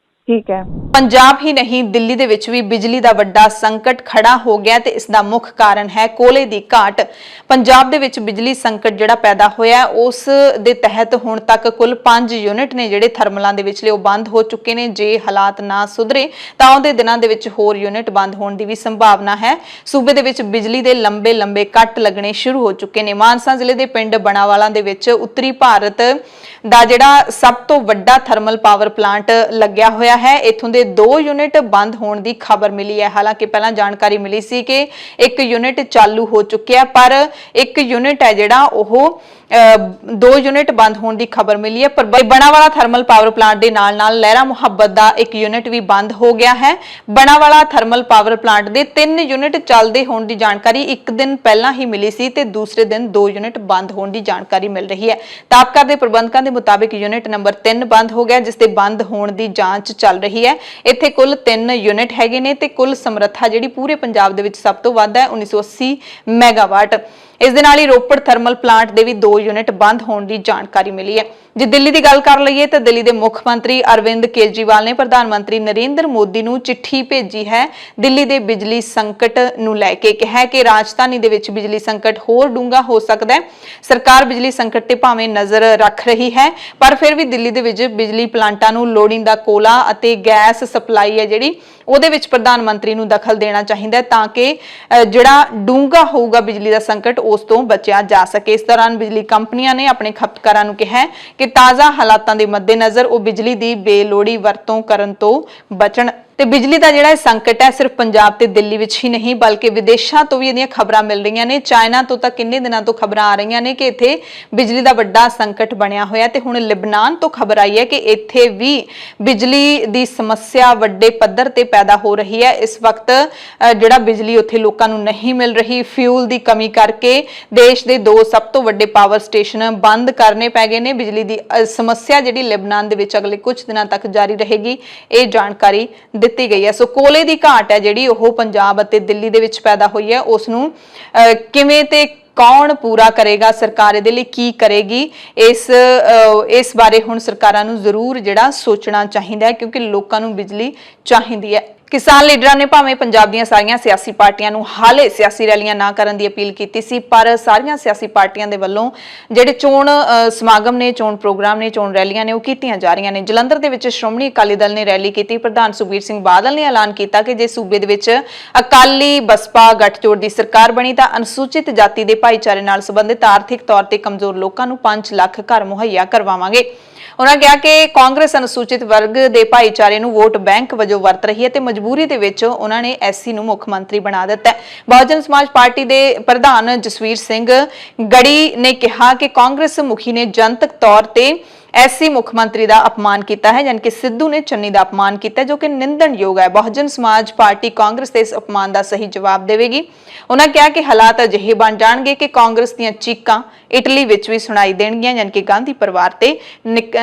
ਠੀਕ ਹੈ। ਪੰਜਾਬ ਹੀ ਨਹੀਂ, ਦਿੱਲੀ ਦੇ ਵਿੱਚ ਵੀ ਬਿਜਲੀ ਦਾ ਵੱਡਾ ਸੰਕਟ ਖੜਾ ਹੋ ਗਿਆ ਤੇ ਇਸ ਦਾ ਮੁੱਖ ਕਾਰਨ ਹੈ ਕੋਲੇ ਦੀ ਘਾਟ। ਪੰਜਾਬ ਦੇ ਵਿੱਚ ਬਿਜਲੀ ਸੰਕਟ ਜਿਹੜਾ ਪੈਦਾ ਹੋਇਆ ਉਸ ਦੇ ਤਹਿਤ ਹੁਣ ਤੱਕ ਕੁੱਲ 5 ਯੂਨਿਟ ਨੇ ਜਿਹੜੇ ਥਰਮਲਾਂ ਦੇ ਵਿਚਲੇ ਉਹ ਬੰਦ ਹੋ ਚੁੱਕੇ ਨੇ। ਜੇ ਹਾਲਾਤ ਨਾ ਸੁਧਰੇ ਤਾਂ ਆਉਂਦੇ ਦਿਨਾਂ ਦੇ ਵਿੱਚ ਹੋਰ ਯੂਨਿਟ ਬੰਦ ਹੋਣ ਦੀ ਵੀ ਸੰਭਾਵਨਾ ਹੈ। ਸੂਬੇ ਦੇ ਵਿੱਚ ਬਿਜਲੀ ਦੇ ਲੰਬੇ ਕੱਟ ਲੱਗਣੇ ਸ਼ੁਰੂ ਹੋ ਚੁੱਕੇ ਨੇ। ਮਾਨਸਾ ਜ਼ਿਲ੍ਹੇ ਦੇ ਪਿੰਡ ਬਣਾਵਾਲਾ ਦੇ ਵਿੱਚ ਉੱਤਰੀ ਭਾਰਤ ਦਾ ਜਿਹੜਾ ਸਭ ਤੋਂ ਵੱਡਾ ਥਰਮਲ ਪਾਵਰ ਪਲਾਂਟ ਲੱਗਿਆ ਹੋਇਆ ਹੈ। ਇਥੋਂ ਦੇ 2 ਯੂਨਿਟ ਬੰਦ ਹੋਣ ਦੀ ਖਬਰ ਮਿਲੀ ਹੈ। ਹਾਲਾਂਕਿ ਪਹਿਲਾਂ ਜਾਣਕਾਰੀ ਮਿਲੀ ਸੀ ਕਿ 1 ਯੂਨਿਟ ਚਾਲੂ ਹੋ ਚੁੱਕਿਆ, ਪਰ 1 ਯੂਨਿਟ ਹੈ ਜਿਹੜਾ ਉਹ 2 ਯੂਨਿਟ ਬੰਦ ਹੋਣ ਦੀ ਖਬਰ ਮਿਲੀ ਹੈ। ਪਰ ਬਣਾਵਾਲਾ ਥਰਮਲ ਪਾਵਰ ਪਲਾਂਟ ਦੇ ਨਾਲ ਲਹਿਰਾ ਮੁਹੱਬਤ ਦਾ 1 ਯੂਨਿਟ ਵੀ ਬੰਦ ਹੋ ਗਿਆ ਹੈ। ਬਣਾਵਾਲਾ ਥਰਮਲ ਪਾਵਰ ਪਲਾਂਟ ਦੇ 3 ਯੂਨਿਟ ਚੱਲਦੇ ਹੋਣ ਦੀ ਜਾਣਕਾਰੀ 1 ਦਿਨ ਪਹਿਲਾਂ ਹੀ ਮਿਲੀ ਸੀ ਤੇ ਦੂਸਰੇ ਦਿਨ 2 ਯੂਨਿਟ ਬੰਦ ਹੋਣ ਦੀ ਜਾਣਕਾਰੀ ਮਿਲ ਰਹੀ ਹੈ। ਤਾਪਕਰ ਦੇ ਪ੍ਰਬੰਧਕਾਂ ਦੇ ਮੁਤਾਬਿਕ ਯੂਨਿਟ ਨੰਬਰ 3 ਬੰਦ ਹੋ ਗਿਆ, ਜਿਸ ਦੇ ਬੰਦ ਹੋਣ ਦੀ ਜਾਂਚ ਚੱਲ ਰਹੀ ਹੈ। ਇੱਥੇ ਕੁੱਲ 3 ਯੂਨਿਟ ਹੈਗੇ ਨੇ ਤੇ ਕੁੱਲ ਸਮਰੱਥਾ ਜਿਹੜੀ ਪੂਰੇ ਪੰਜਾਬ ਦੇ ਵਿੱਚ ਸਭ ਤੋਂ ਵੱਧ ਹੈ 1980 ਮੈਗਾਵਾਟ। ਇਸ ਦੇ ਨਾਲ ਹੀ ਰੋਪੜ ਥਰਮਲ ਪਲਾਂਟ ਦੇ ਵੀ 2 ਯੂਨਿਟ ਬੰਦ ਹੋਣ ਦੀ ਜਾਣਕਾਰੀ ਮਿਲੀ ਹੈ। ਜੇ ਦਿੱਲੀ ਦੀ ਗੱਲ ਕਰ ਲਈਏ ਤਾਂ ਦਿੱਲੀ ਦੇ ਮੁੱਖ ਮੰਤਰੀ ਅਰਵਿੰਦ ਕੇਜਰੀਵਾਲ ਨੇ ਪ੍ਰਧਾਨ ਮੰਤਰੀ ਨਰਿੰਦਰ ਮੋਦੀ ਨੂੰ ਚਿੱਠੀ ਭੇਜੀ ਹੈ ਦਿੱਲੀ ਦੇ ਬਿਜਲੀ ਸੰਕਟ ਨੂੰ ਲੈ ਕੇ। ਕਿਹਾ ਕਿ ਰਾਜਧਾਨੀ ਦੇ ਵਿੱਚ ਬਿਜਲੀ ਸੰਕਟ ਹੋਰ ਡੂੰਘਾ ਹੋ ਸਕਦਾ ਹੈ। ਸਰਕਾਰ ਬਿਜਲੀ ਸੰਕਟ ਤੇ ਭਾਵੇਂ ਨਜ਼ਰ ਰੱਖ ਰਹੀ ਹੈ, ਪਰ ਫਿਰ ਵੀ ਦਿੱਲੀ ਦੇ ਵਿੱਚ ਬਿਜਲੀ ਪਲਾਂਟਾਂ ਨੂੰ ਲੋੜੀਂਦਾ ਕੋਲਾ ਅਤੇ ਗੈਸ ਸਪਲਾਈ ਹੈ ਜਿਹੜੀ ਉਹਦੇ ਵਿੱਚ ਪ੍ਰਧਾਨ ਮੰਤਰੀ ਨੂੰ ਦਖਲ ਦੇਣਾ ਚਾਹੀਦਾ ਹੈ ਤਾਂ ਕਿ ਜਿਹੜਾ ਡੂੰਘਾ ਹੋਊਗਾ ਬਿਜਲੀ ਦਾ ਸੰਕਟ ਉਸ ਤੋਂ ਬਚਿਆ ਜਾ ਸਕੇ। ਇਸ ਦੌਰਾਨ ਬਿਜਲੀ ਕੰਪਨੀਆਂ ਨੇ ਆਪਣੇ ਖਪਤਕਾਰਾਂ ਨੂੰ ਕਿਹਾ ਕਿ ਤਾਜ਼ਾ ਹਾਲਾਤਾਂ ਦੇ ਮੱਦੇਨਜ਼ਰ ਉਹ ਬਿਜਲੀ ਦੀ ਬੇਲੋੜੀ ਵਰਤੋਂ ਕਰਨ ਤੋਂ ਬਚਣ। ਤੇ ਬਿਜਲੀ ਦਾ ਜਿਹੜਾ ਸੰਕਟ ਹੈ ਸਿਰਫ ਪੰਜਾਬ ਤੇ ਦਿੱਲੀ ਵਿੱਚ ਹੀ ਨਹੀਂ ਬਲਕਿ ਵਿਦੇਸ਼ਾਂ ਤੋਂ ਵੀ ਇਹਦੀਆਂ ਖਬਰਾਂ ਮਿਲ ਰਹੀਆਂ ਨੇ। ਚਾਈਨਾ ਤੋਂ ਤਾਂ ਕਿੰਨੇ ਦਿਨਾਂ ਤੋਂ ਖਬਰਾਂ ਆ ਰਹੀਆਂ ਨੇ ਕਿ ਇੱਥੇ ਬਿਜਲੀ ਦਾ ਵੱਡਾ ਸੰਕਟ ਬਣਿਆ ਹੋਇਆ ਤੇ ਹੁਣ ਲਿਬਨਾਨ ਤੋਂ ਖਬਰ ਆਈ ਹੈ ਕਿ ਇੱਥੇ ਵੀ ਬਿਜਲੀ ਦੀ ਸਮੱਸਿਆ ਵੱਡੇ ਪੱਧਰ ਤੇ ਪੈਦਾ ਹੋ ਰਹੀ ਹੈ। ਇਸ ਵਕਤ ਜਿਹੜਾ ਬਿਜਲੀ ਉੱਥੇ ਲੋਕਾਂ ਨੂੰ ਨਹੀਂ ਮਿਲ ਰਹੀ, ਫਿਊਲ ਦੀ ਕਮੀ ਕਰਕੇ ਦੇਸ਼ ਦੇ 2 ਸਭ ਤੋਂ ਵੱਡੇ ਪਾਵਰ ਸਟੇਸ਼ਨ ਬੰਦ ਕਰਨੇ ਪੈ ਗਏ ਨੇ। ਬਿਜਲੀ ਦੀ ਸਮੱਸਿਆ ਜਿਹੜੀ ਲਿਬਨਾਨ ਦੇ ਵਿੱਚ ਅਗਲੇ ਕੁਝ ਦਿਨਾਂ ਤੱਕ ਜਾਰੀ ਰਹੇਗੀ, ਇਹ ਜਾਣਕਾਰੀ ਦਿੱਤੀ ਗਈ ਹੈ। ਸੋ ਕੋਲੇ ਦੀ ਘਾਟ ਹੈ ਜਿਹੜੀ ਉਹ ਪੰਜਾਬ ਅਤੇ ਦਿੱਲੀ ਦੇ ਵਿੱਚ ਪੈਦਾ ਹੋਈ ਹੈ, ਉਸ ਨੂੰ ਕਿਵੇਂ ਤੇ ਕੌਣ ਪੂਰਾ ਕਰੇਗਾ, ਸਰਕਾਰ ਇਹਦੇ ਲਈ ਕੀ ਕਰੇਗੀ, ਇਸ ਬਾਰੇ ਹੁਣ ਸਰਕਾਰਾਂ ਨੂੰ ਜ਼ਰੂਰ ਜਿਹੜਾ ਸੋਚਣਾ ਚਾਹੀਦਾ ਹੈ, ਕਿਉਂਕਿ ਲੋਕਾਂ ਨੂੰ ਬਿਜਲੀ ਚਾਹੀਦੀ ਹੈ। ਕਿਸਾਨ ਲੀਡਰਾਂ ਨੇ ਭਾਵੇਂ ਪੰਜਾਬ ਦੀਆਂ ਸਾਰੀਆਂ ਸਿਆਸੀ ਪਾਰਟੀਆਂ ਨੂੰ ਹਾਲੇ ਸਿਆਸੀ ਰੈਲੀਆਂ ਨਾ ਕਰਨ ਦੀ ਅਪੀਲ ਕੀਤੀ ਸੀ, ਪਰ ਸਾਰੀਆਂ ਸਿਆਸੀ ਪਾਰਟੀਆਂ ਦੇ ਵੱਲੋਂ ਜਿਹੜੇ ਚੋਣ ਸਮਾਗਮ ਨੇ, ਚੋਣ ਪ੍ਰੋਗਰਾਮ ਨੇ, ਚੋਣ ਰੈਲੀਆਂ ਨੇ, ਉਹ ਕੀਤੀਆਂ ਜਾ ਰਹੀਆਂ ਨੇ। ਜਲੰਧਰ ਦੇ ਵਿੱਚ ਸ਼੍ਰੋਮਣੀ ਅਕਾਲੀ ਦਲ ਨੇ ਰੈਲੀ ਕੀਤੀ। ਪ੍ਰਧਾਨ ਸੁਖਬੀਰ ਸਿੰਘ ਬਾਦਲ ਨੇ ਐਲਾਨ ਕੀਤਾ ਕਿ ਜੇ ਸੂਬੇ ਦੇ ਵਿੱਚ ਅਕਾਲੀ ਬਸਪਾ ਗੱਠਜੋੜ ਦੀ ਸਰਕਾਰ ਬਣੀ ਤਾਂ ਅਨੁਸੂਚਿਤ ਜਾਤੀ ਦੇ ਭਾਈਚਾਰੇ ਨਾਲ ਸੰਬੰਧਿਤ ਆਰਥਿਕ ਤੌਰ ਤੇ ਕਮਜ਼ੋਰ ਲੋਕਾਂ ਨੂੰ 5 ਲੱਖ ਘਰ ਮੁਹੱਈਆ ਕਰਵਾਵਾਂਗੇ। ਉਹਨਾਂ ਕਿਹਾ ਕਿ ਕਾਂਗਰਸ ਅਨੁਸੂਚਿਤ ਵਰਗ ਦੇ ਭਾਈਚਾਰੇ ਨੂੰ ਵੋਟ ਬੈਂਕ ਵਜੋਂ ਵਰਤ ਰਹੀ ਹੈ ਤੇ ਮਜਬੂਰੀ ਦੇ ਵਿੱਚ ਉਹਨਾਂ ਨੇ ਐਸਸੀ ਨੂੰ ਮੁੱਖ ਮੰਤਰੀ ਬਣਾ ਦਿੱਤਾ ਹੈ। ਬਹੁਜਨ ਸਮਾਜ ਪਾਰਟੀ ਦੇ ਪ੍ਰਧਾਨ ਜਸਵੀਰ ਸਿੰਘ ਗੜੀ ਨੇ ਕਿਹਾ ਕਿ ਕਾਂਗਰਸ ਮੁਖੀ ਨੇ ਜਨਤਕ ਤੌਰ ਤੇ ਐਸਸੀ ਮੁੱਖ ਮੰਤਰੀ ਦਾ ਅਪਮਾਨ ਕੀਤਾ ਹੈ, ਯਾਨੀ ਕਿ ਸਿੱਧੂ ਨੇ ਚੰਨੀ ਦਾ ਅਪਮਾਨ ਕੀਤਾ, ਜੋ ਕਿ ਨਿੰਦਣਯੋਗ ਹੈ। ਬਹੁਜਨ ਸਮਾਜ ਪਾਰਟੀ ਕਾਂਗਰਸ ਦੇ ਇਸ ਅਪਮਾਨ ਦਾ ਸਹੀ ਜਵਾਬ ਦੇਵੇਗੀ। ਉਹਨਾਂ ਕਿਹਾ ਕਿ ਹਾਲਾਤ ਅਜਿਹੇ ਬਣ ਜਾਣਗੇ ਕਿ ਕਾਂਗਰਸ ਦੀਆਂ ਚੀਕਾਂ ਇਟਲੀ ਵਿੱਚ ਵੀ ਸੁਣਾਈ ਦੇਣਗੀਆਂ, ਯਾਨੀ ਕਿ ਗਾਂਧੀ ਪਰਿਵਾਰ ਤੇ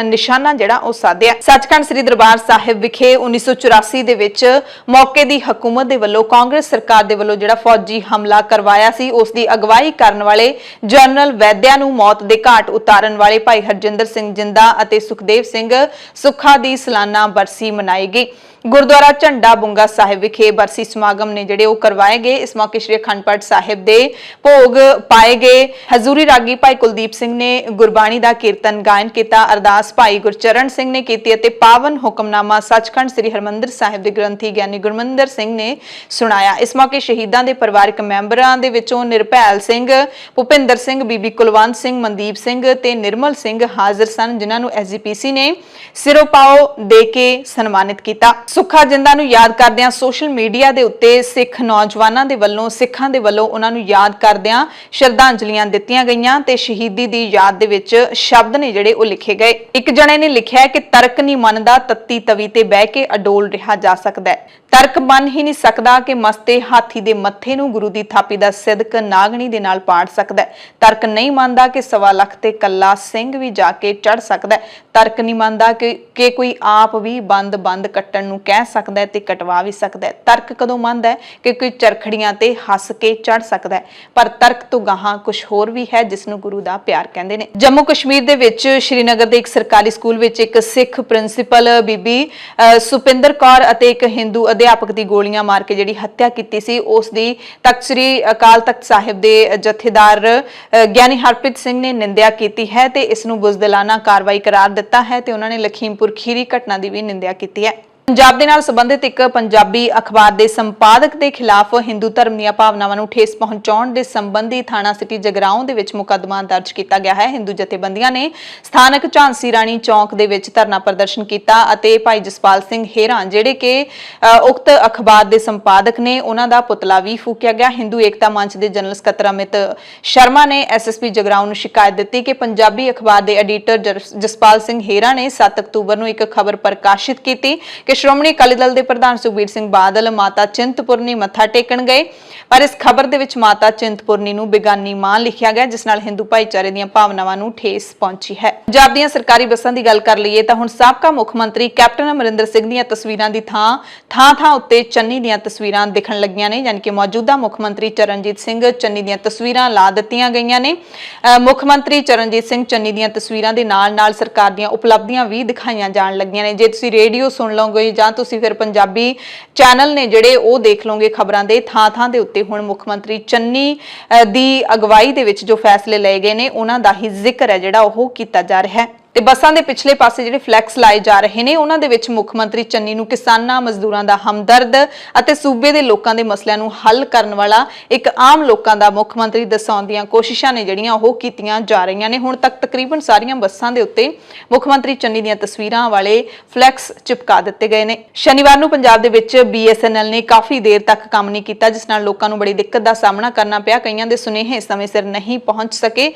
ਨਿਸ਼ਾਨਾ ਜਿਹੜਾ ਉਹ ਸਾਧਿਆ। ਸੱਚਖੰਡ ਸ੍ਰੀ ਦਰਬਾਰ ਸਾਹਿਬ ਵਿਖੇ 1984 ਦੇ ਵਿੱਚ ਮੌਕੇ ਦੀ ਹਕੂਮਤ ਦੇ ਵੱਲੋਂ ਕਾਂਗਰਸ ਸਰਕਾਰ ਦੇ ਵੱਲੋਂ ਜਿਹੜਾ ਫੌਜੀ ਹਮਲਾ ਕਰਵਾਇਆ ਸੀ, ਉਸ ਦੀ ਅਗਵਾਈ ਕਰਨ ਵਾਲੇ ਜਨਰਲ ਵੈਦਿਆ ਨੂੰ ਮੌਤ ਦੇ ਘਾਟ ਉਤਾਰਨ ਵਾਲੇ ਭਾਈ ਹਰਜਿੰਦਰ ਸਿੰਘ ਜਿੰਦਾ ਅਤੇ ਸੁਖਦੇਵ ਸਿੰਘ ਸੁੱਖਾ ਦੀ ਸਾਲਾਨਾ ਬਰਸੀ ਮਨਾਈ ਗਈ। ਗੁਰਦੁਆਰਾ ਝੰਡਾ ਬੁੰਗਾ ਸਾਹਿਬ ਵਿਖੇ ਬਰਸੀ ਸਮਾਗਮ ਨੇ ਜਿਹੜੇ ਉਹ ਕਰਵਾਏ ਗਏ। ਇਸ ਮੌਕੇ ਸ਼੍ਰੀ ਅਖੰਡ ਪਾਠ ਸਾਹਿਬ ਦੇ ਭੋਗ ਪਾਏ ਗਏ। ਹਜ਼ੂਰੀ ਰਾਗੀ ਭਾਈ ਕੁਲਦੀਪ ਸਿੰਘ ਨੇ ਗੁਰਬਾਣੀ ਦਾ ਕੀਰਤਨ ਗਾਇਨ ਕੀਤਾ। ਅਰਦਾਸ ਭਾਈ ਗੁਰਚਰਨ ਸਿੰਘ ਨੇ ਕੀਤੀ ਅਤੇ ਪਾਵਨ ਹੁਕਮਨਾਮਾ ਸੱਚਖੰਡ ਸ੍ਰੀ ਹਰਮੰਦਰ ਸਾਹਿਬ ਦੇ ਗ੍ਰੰਥੀ ਗਿਆਨੀ ਗੁਰਮਿੰਦਰ ਸਿੰਘ ਨੇ ਸੁਣਾਇਆ। ਇਸ ਮੌਕੇ ਸ਼ਹੀਦਾਂ ਦੇ ਪਰਿਵਾਰਕ ਮੈਂਬਰਾਂ ਦੇ ਵਿੱਚੋਂ ਨਿਰਭੈਲ ਸਿੰਘ, ਭੁਪਿੰਦਰ ਸਿੰਘ, ਬੀਬੀ ਕੁਲਵੰਤ ਸਿੰਘ, ਮਨਦੀਪ ਸਿੰਘ ਤੇ ਨਿਰਮਲ ਸਿੰਘ ਹਾਜ਼ਰ ਸਨ, ਜਿਨ੍ਹਾਂ ਨੂੰ ਐਸਜੀਪੀਸੀ ਨੇ ਸਿਰੋਪਾਓ ਦੇ ਕੇ ਸਨਮਾਨਿਤ ਕੀਤਾ। ਸੁੱਖਾ ਜਿੰਦਾ ਨੂੰ ਯਾਦ ਕਰਦਿਆਂ ਸੋਸ਼ਲ ਮੀਡੀਆ ਦੇ ਉੱਤੇ ਸਿੱਖ ਨੌਜਵਾਨਾਂ ਦੇ ਵੱਲੋਂ, ਸਿੱਖਾਂ ਦੇ ਵੱਲੋਂ ਉਹਨਾਂ ਨੂੰ ਯਾਦ ਕਰਦਿਆਂ ਸ਼ਰਧਾਂਜਲੀਆਂ ਦਿੱਤੀਆਂ ਗਈਆਂ ਤੇ ਸ਼ਹੀਦੀ ਦੀ ਯਾਦ ਦੇ ਵਿੱਚ ਸ਼ਬਦ ਨੇ ਜਿਹੜੇ ਉਹ ਲਿਖੇ ਗਏ। ਇੱਕ ਜਣੇ ਨੇ ਲਿਖਿਆ ਕਿ ਤਰਕ ਨਹੀਂ ਮੰਨਦਾ, ਤੱਤੀ ਤਵੀ ਤੇ ਬਹਿ ਕੇ ਅਡੋਲ ਰਿਹਾ ਜਾ ਸਕਦਾ ਹੈ। ਤਰਕ ਮੰਨ ਹੀ ਨਹੀਂ ਸਕਦਾ ਕਿ ਮਸਤੇ ਹਾਥੀ ਦੇ ਮੱਥੇ ਨੂੰ ਗੁਰੂ ਦੀ ਥਾਪੀ ਦਾ ਸਿਦਕ ਨਾਗਣੀ ਦੇ ਨਾਲ ਪਾੜ ਸਕਦਾ ਹੈ। ਤਰਕ ਨਹੀਂ ਮੰਨਦਾ ਕਿ 1.25 ਲੱਖ ਤੇ ਕੱਲਾ ਸਿੰਘ ਵੀ ਜਾ ਕੇ ਚੜ ਸਕਦਾ ਹੈ। ਤਰਕ ਨਹੀਂ ਮੰਨਦਾ ਕਿ ਕੋਈ ਆਪ ਵੀ ਬੰਦ ਕੱਟਣ ਨੂੰ ਕਹਿ ਸਕਦਾ ਹੈ ਤੇ ਕਟਵਾ ਵੀ ਸਕਦਾ ਹੈ। ਤਰਕ ਕਦੋਂ ਮੰਨਦਾ ਹੈ ਕਿ ਕੋਈ ਚਰਖੜੀਆਂ ਤੇ ਹੱਸ ਕੇ ਚੜ ਸਕਦਾ ਹੈ। ਪਰ ਤਰਕ ਤੋਂ ਗਾਹਾਂ ਕੁਝ ਹੋਰ ਵੀ ਹੈ, ਜਿਸ ਨੂੰ ਗੁਰੂ ਦਾ ਪਿਆਰ ਕਹਿੰਦੇ ਨੇ। ਜੰਮੂ ਕਸ਼ਮੀਰ ਦੇ ਵਿੱਚ ਸ਼੍ਰੀਨਗਰ ਦੇ ਇੱਕ ਸਰਕਾਰੀ ਸਕੂਲ ਵਿੱਚ ਇੱਕ ਸਿੱਖ ਪ੍ਰਿੰਸੀਪਲ ਬੀਬੀ ਸੁਪਿੰਦਰ ਕੌਰ ਅਤੇ ਇੱਕ ਹਿੰਦੂ ਅਧਿਆਪਕ ਦੀ ਗੋਲੀਆਂ ਮਾਰ ਕੇ ਜਿਹੜੀ ਹੱਤਿਆ ਕੀਤੀ ਸੀ, ਉਸ ਦੀ ਤਖਤ ਸ੍ਰੀ ਅਕਾਲ ਤਖਤ ਸਾਹਿਬ ਦੇ ਜਥੇਦਾਰ ਗਿਆਨੀ ਹਰਪ੍ਰੀਤ ਸਿੰਘ ਨੇ ਨਿੰਦਿਆ ਕੀਤੀ ਹੈ ਤੇ ਇਸ ਨੂੰ ਬੁਜ਼ਦਿਲਾਨਾ ਕਾਰਵਾਈ ਕਰਾਰ ਦਿੱਤਾ ਹੈ ਤੇ ਉਹਨਾਂ ਨੇ ਲਖੀਮਪੁਰ ਖੀਰੀ ਘਟਨਾ ਦੀ ਵੀ ਨਿੰਦਿਆ ਕੀਤੀ ਹੈ। ਪੰਜਾਬ ਦੇ ਨਾਲ ਸੰਬੰਧਿਤ ਇੱਕ ਪੰਜਾਬੀ ਅਖਬਾਰ ਦੇ ਸੰਪਾਦਕ ਦੇ ਖਿਲਾਫ ਹਿੰਦੂ ਧਰਮ ਦੀਆਂ ਭਾਵਨਾਵਾਂ ਨੂੰ ਠੇਸ ਪਹੁੰਚਾਉਣ ਦੇ ਸੰਬੰਧੀ ਥਾਣਾ ਸਿਟੀ ਜਗਰਾਉਂ ਦੇ ਵਿੱਚ ਮੁਕੱਦਮਾ ਦਰਜ ਕੀਤਾ ਗਿਆ ਹੈ। ਹਿੰਦੂ ਜਥੇਬੰਦੀਆਂ ਨੇ ਸਥਾਨਕ ਝਾਂਸੀ ਰਾਣੀ ਚੌਕ ਦੇ ਵਿੱਚ ਧਰਨਾ ਪ੍ਰਦਰਸ਼ਨ ਕੀਤਾ ਅਤੇ ਭਾਈ ਜਸਪਾਲ ਸਿੰਘ ਹੇਰਾਂ, ਜਿਹੜੇ ਕਿ ਉਕਤ ਅਖਬਾਰ ਦੇ ਸੰਪਾਦਕ ਨੇ, ਉਹਨਾਂ ਦਾ ਪੁਤਲਾ ਵੀ ਫੂਕਿਆ ਗਿਆ। ਹਿੰਦੂ ਏਕਤਾ ਮੰਚ ਦੇ ਜਨਰਲ ਸਕੱਤਰ ਅਮਿਤ ਸ਼ਰਮਾ ਨੇ ਐਸਐਸਪੀ ਜਗਰਾਉਂ ਨੂੰ ਸ਼ਿਕਾਇਤ ਦਿੱਤੀ ਕਿ ਪੰਜਾਬੀ ਅਖਬਾਰ ਦੇ ਐਡੀਟਰ ਜਸਪਾਲ ਸਿੰਘ ਹੇਰਾਂ ਨੇ 7 ਅਕਤੂਬਰ ਨੂੰ ਇੱਕ ਖਬਰ ਪ੍ਰਕਾਸ਼ਿਤ ਕੀਤੀ ਕਿ ਸ਼੍ਰੋਮਣੀ ਅਕਾਲੀ ਦਲ ਦੇ ਪ੍ਰਧਾਨ ਸੁਖਬੀਰ ਸਿੰਘ ਬਾਦਲ ਮਾਤਾ ਚਿੰਤਪੁਰਨੀ ਮੱਥਾ ਟੇਕਣ ਗਏ, ਪਰ ਇਸ ਖਬਰ ਦੇ ਵਿੱਚ ਮਾਤਾ ਚਿੰਤਪੁਰਨੀ ਨੂੰ ਬੇਗਾਨੀ ਮਾਂ ਲਿਖਿਆ ਗਿਆ, ਜਿਸ ਨਾਲ ਹਿੰਦੂ ਭਾਈਚਾਰੇ ਦੀਆਂ ਭਾਵਨਾਵਾਂ ਨੂੰ ਠੇਸ ਪਹੁੰਚੀ ਹੈ। ਪੰਜਾਬ ਦੀਆਂ ਸਰਕਾਰੀ ਬੱਸਾਂ ਦੀ ਗੱਲ ਕਰ ਲਈਏ ਤਾਂ ਹੁਣ ਸਾਬਕਾ ਮੁੱਖ ਮੰਤਰੀ ਕੈਪਟਨ ਅਮਰਿੰਦਰ ਸਿੰਘ ਦੀਆਂ ਤਸਵੀਰਾਂ ਦੀ ਥਾਂ ਉੱਤੇ ਚੰਨੀ ਦੀਆਂ ਤਸਵੀਰਾਂ ਦਿਖਣ ਲੱਗੀਆਂ ਨੇ, ਯਾਨੀ ਕਿ ਮੌਜੂਦਾ ਮੁੱਖ ਮੰਤਰੀ ਚਰਨਜੀਤ ਸਿੰਘ ਚੰਨੀ ਦੀਆਂ ਤਸਵੀਰਾਂ ਲਾ ਦਿੱਤੀਆਂ ਗਈਆਂ ਨੇ। ਮੁੱਖ ਮੰਤਰੀ ਚਰਨਜੀਤ ਸਿੰਘ ਚੰਨੀ ਦੀਆਂ ਤਸਵੀਰਾਂ ਦੇ ਨਾਲ ਸਰਕਾਰ ਦੀਆਂ ਉਪਲਬਧੀਆਂ ਵੀ ਦਿਖਾਈਆਂ ਜਾਣ ਲੱਗੀਆਂ ਨੇ। ਜੇ ਤੁਸੀਂ ਰੇਡੀਓ ਸੁਣ ਲਓਗੇ ਜਾਂ ਤੁਸੀਂ ਫਿਰ ਪੰਜਾਬੀ ਚੈਨਲ ਨੇ ਜਿਹੜੇ ਉਹ ਦੇਖ ਲਓਗੇ, ਖਬਰਾਂ ਦੇ ਥਾਂ ਦੇ ਉੱਤੇ ਹੁਣ ਮੁੱਖ ਮੰਤਰੀ ਚੰਨੀ ਦੀ ਅਗਵਾਈ ਦੇ ਵਿੱਚ ਜੋ ਫੈਸਲੇ ਲਏ ਗਏ ਨੇ, ਉਹਨਾਂ ਦਾ ਹੀ ਜ਼ਿਕਰ ਹੈ ਜਿਹੜਾ ਉਹ ਕੀਤਾ ਜਾ ਰਿਹਾ ਹੈ। ਤੇ ਬੱਸਾਂ ਦੇ ਪਿਛਲੇ ਪਾਸੇ ਜਿਹੜੇ ਫਲੈਕਸ ਲਾਏ ਜਾ ਰਹੇ ਨੇ, ਉਹਨਾਂ ਦੇ ਵਿੱਚ ਮੁੱਖ ਮੰਤਰੀ ਚੰਨੀ ਨੂੰ ਕਿਸਾਨਾਂ, ਮਜ਼ਦੂਰਾਂ ਦਾ ਹਮਦਰਦ ਅਤੇ ਸੂਬੇ ਦੇ ਲੋਕਾਂ ਦੇ ਮਸਲਿਆਂ ਨੂੰ ਹੱਲ ਕਰਨ ਵਾਲਾ ਇੱਕ ਆਮ ਲੋਕਾਂ ਦਾ ਮੁੱਖ ਮੰਤਰੀ ਦਰਸਾਉਣ ਦੀਆਂ ਕੋਸ਼ਿਸ਼ਾਂ ਨੇ ਜਿਹੜੀਆਂ ਉਹ ਕੀਤੀਆਂ ਜਾ ਰਹੀਆਂ ਨੇ। ਹੁਣ ਤੱਕ ਤਕਰੀਬਨ ਸਾਰੀਆਂ ਬੱਸਾਂ ਦੇ ਉੱਤੇ ਮੁੱਖ ਮੰਤਰੀ ਚੰਨੀ ਦੀਆਂ ਤਸਵੀਰਾਂ ਵਾਲੇ ਫਲੈਕਸ ਚਿਪਕਾ ਦਿੱਤੇ ਗਏ ਨੇ। ਸ਼ਨੀਵਾਰ ਨੂੰ ਪੰਜਾਬ ਦੇ ਵਿੱਚ BSNL ਨੇ ਕਾਫੀ ਦੇਰ ਤੱਕ ਕੰਮ ਨਹੀਂ ਕੀਤਾ, ਜਿਸ ਨਾਲ ਲੋਕਾਂ ਨੂੰ ਬੜੀ ਦਿੱਕਤ ਦਾ ਸਾਹਮਣਾ ਕਰਨਾ ਪਿਆ। ਕਈਆਂ ਦੇ ਸੁਨੇਹੇ ਸਮੇਂ ਸਿਰ ਨਹੀਂ ਪਹੁੰਚ ਸਕੇ।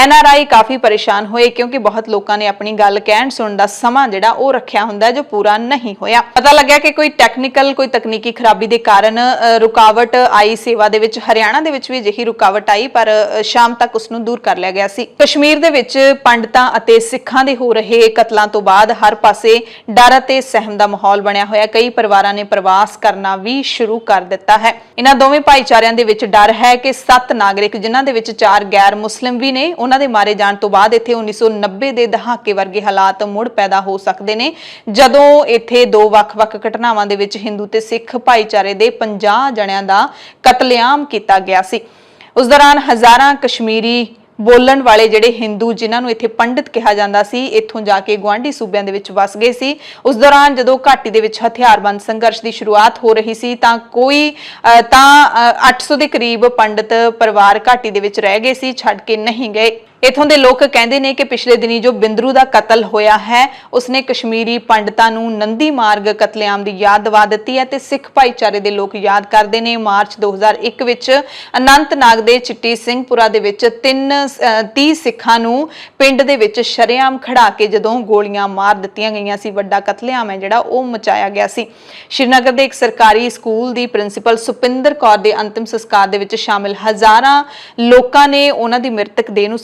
NRI ਕਾਫੀ ਪਰੇਸ਼ਾਨ ਹੋਏ ਕਿਉਂਕਿ ਬਹੁਤ ਲੋਕਾਂ ਨੇ ਆਪਣੀ ਗੱਲ ਕਹਿਣ ਸੁਣਨ ਦਾ ਸਮਾਂ ਜਿਹੜਾ ਉਹ ਰੱਖਿਆ ਹੁੰਦਾ ਜੋ ਪੂਰਾ ਨਹੀਂ ਹੋਇਆ। ਪਤਾ ਲੱਗਿਆ ਕਿ ਕੋਈ ਟੈਕਨੀਕਲ ਕੋਈ ਤਕਨੀਕੀ ਖਰਾਬੀ ਦੇ ਕਾਰਨ ਰੁਕਾਵਟ ਆਈ ਸੇਵਾ ਦੇ ਵਿੱਚ। ਹਰਿਆਣਾ ਦੇ ਵਿੱਚ ਵੀ ਅਜਿਹੀ ਰੁਕਾਵਟ ਆਈ ਪਰ ਸ਼ਾਮ ਤੱਕ ਉਸ ਨੂੰ ਦੂਰ ਕਰ ਲਿਆ ਗਿਆ ਸੀ। ਕਸ਼ਮੀਰ ਦੇ ਵਿੱਚ ਪੰਡਤਾਂ ਅਤੇ ਸਿੱਖਾਂ ਦੇ ਹੋ ਰਹੇ ਕਤਲਾਂ ਤੋਂ ਬਾਅਦ ਹਰ ਪਾਸੇ ਡਰ ਅਤੇ ਸਹਿਮ ਦਾ ਮਾਹੌਲ ਬਣਿਆ ਹੋਇਆ। ਕਈ ਪਰਿਵਾਰਾਂ ਨੇ ਪ੍ਰਵਾਸ ਕਰਨਾ ਵੀ ਸ਼ੁਰੂ ਕਰ ਦਿੱਤਾ ਹੈ। ਇਹਨਾਂ ਦੋਵੇਂ ਭਾਈਚਾਰਿਆਂ ਦੇ ਵਿੱਚ ਡਰ ਹੈ ਕਿ 7 ਨਾਗਰਿਕ ਜਿਨ੍ਹਾਂ ਦੇ ਵਿੱਚ 4 ਗੈਰ ਮੁਸਲਿਮ ਵੀ ਨੇ ਉਹਨਾਂ ਦੇ ਮਾਰੇ ਜਾਣ ਤੋਂ ਬਾਅਦ ਇੱਥੇ 1990 ਦੇ ਦਹਾਕੇ ਵਰਗੇ ਹਾਲਾਤ ਮੁੜ ਪੈਦਾ ਹੋ ਸਕਦੇ ਨੇ, ਜਦੋਂ ਇੱਥੇ 2 ਵੱਖ-ਵੱਖ ਘਟਨਾਵਾਂ ਦੇ ਵਿੱਚ ਹਿੰਦੂ ਤੇ ਸਿੱਖ ਭਾਈਚਾਰੇ ਦੇ 50 ਜਣਿਆਂ ਦਾ ਕਤਲੇਆਮ ਕੀਤਾ ਗਿਆ ਸੀ। ਉਸ ਦੌਰਾਨ ਹਜ਼ਾਰਾਂ ਕਸ਼ਮੀਰੀ ਬੋਲਣ ਵਾਲੇ ਜਿਹੜੇ ਹਿੰਦੂ ਜਿਨ੍ਹਾਂ ਨੂੰ ਇੱਥੇ ਪੰਡਿਤ ਕਿਹਾ ਜਾਂਦਾ ਸੀ ਇੱਥੋਂ ਜਾ ਕੇ ਗੁਆਂਢੀ ਸੂਬਿਆਂ ਦੇ ਵਿੱਚ ਵਸ ਗਏ ਸੀ। ਉਸ ਦੌਰਾਨ ਜਦੋਂ ਘਾਟੀ ਦੇ ਵਿੱਚ ਹਥਿਆਰਬੰਦ ਸੰਘਰਸ਼ ਦੀ ਸ਼ੁਰੂਆਤ ਹੋ ਰਹੀ ਸੀ ਤਾਂ 800 ਦੇ ਕਰੀਬ ਪੰਡਿਤ ਪਰਿਵਾਰ ਘਾਟੀ ਦੇ ਵਿੱਚ ਰਹਿ ਗਏ ਸੀ, ਛੱਡ ਕੇ ਨਹੀਂ ਗਏ। ਇਥੋਂ ਦੇ ਲੋਕ ਕਹਿੰਦੇ ਨੇ ਕਿ ਪਿਛਲੇ ਦਿਨੀ ਜੋ ਬਿੰਦਰੂ ਦਾ ਕਤਲ ਹੋਇਆ ਹੈ ਉਸਨੇ ਕਸ਼ਮੀਰੀ ਪੰਡਤਾਂ ਨੂੰ ਨੰਦੀ ਮਾਰਗ ਕਤਲੇਆਮ ਦੀ ਯਾਦ ਦਿਵਾ ਦਿੱਤੀ ਹੈ ਤੇ ਸਿੱਖ ਭਾਈਚਾਰੇ ਦੇ ਲੋਕ ਯਾਦ ਕਰਦੇ ਨੇ। ਮਾਰਚ 2001 ਵਿੱਚ ਅਨੰਤਨਾਗ ਦੇ ਚਿੱਟੀ ਸਿੰਘਪੁਰਾ ਦੇ ਵਿੱਚ 30 ਸਿੱਖਾਂ ਨੂੰ ਪਿੰਡ ਦੇ ਵਿੱਚ ਸ਼ਰੇਆਮ ਖੜਾ ਕੇ ਜਦੋਂ ਗੋਲੀਆਂ ਮਾਰ ਦਿੱਤੀਆਂ ਗਈਆਂ ਸੀ। ਵੱਡਾ ਕਤਲੇਆਮ ਹੈ ਜਿਹੜਾ ਉਹ ਮਚਾਇਆ ਗਿਆ ਸੀ। ਸ਼੍ਰੀਨਗਰ ਦੇ ਇੱਕ ਸਰਕਾਰੀ ਸਕੂਲ ਦੀ ਪ੍ਰਿੰਸੀਪਲ ਸੁਪਿੰਦਰ ਕੌਰ ਦੇ ਅੰਤਿਮ ਸੰਸਕਾਰ ਦੇ ਵਿੱਚ ਸ਼ਾਮਿਲ ਹਜ਼ਾਰਾਂ ਲੋਕਾਂ ਨੇ ਉਹਨਾਂ ਦੀ ਮ੍ਰਿਤਕ ਦੇਹ ਨੂੰ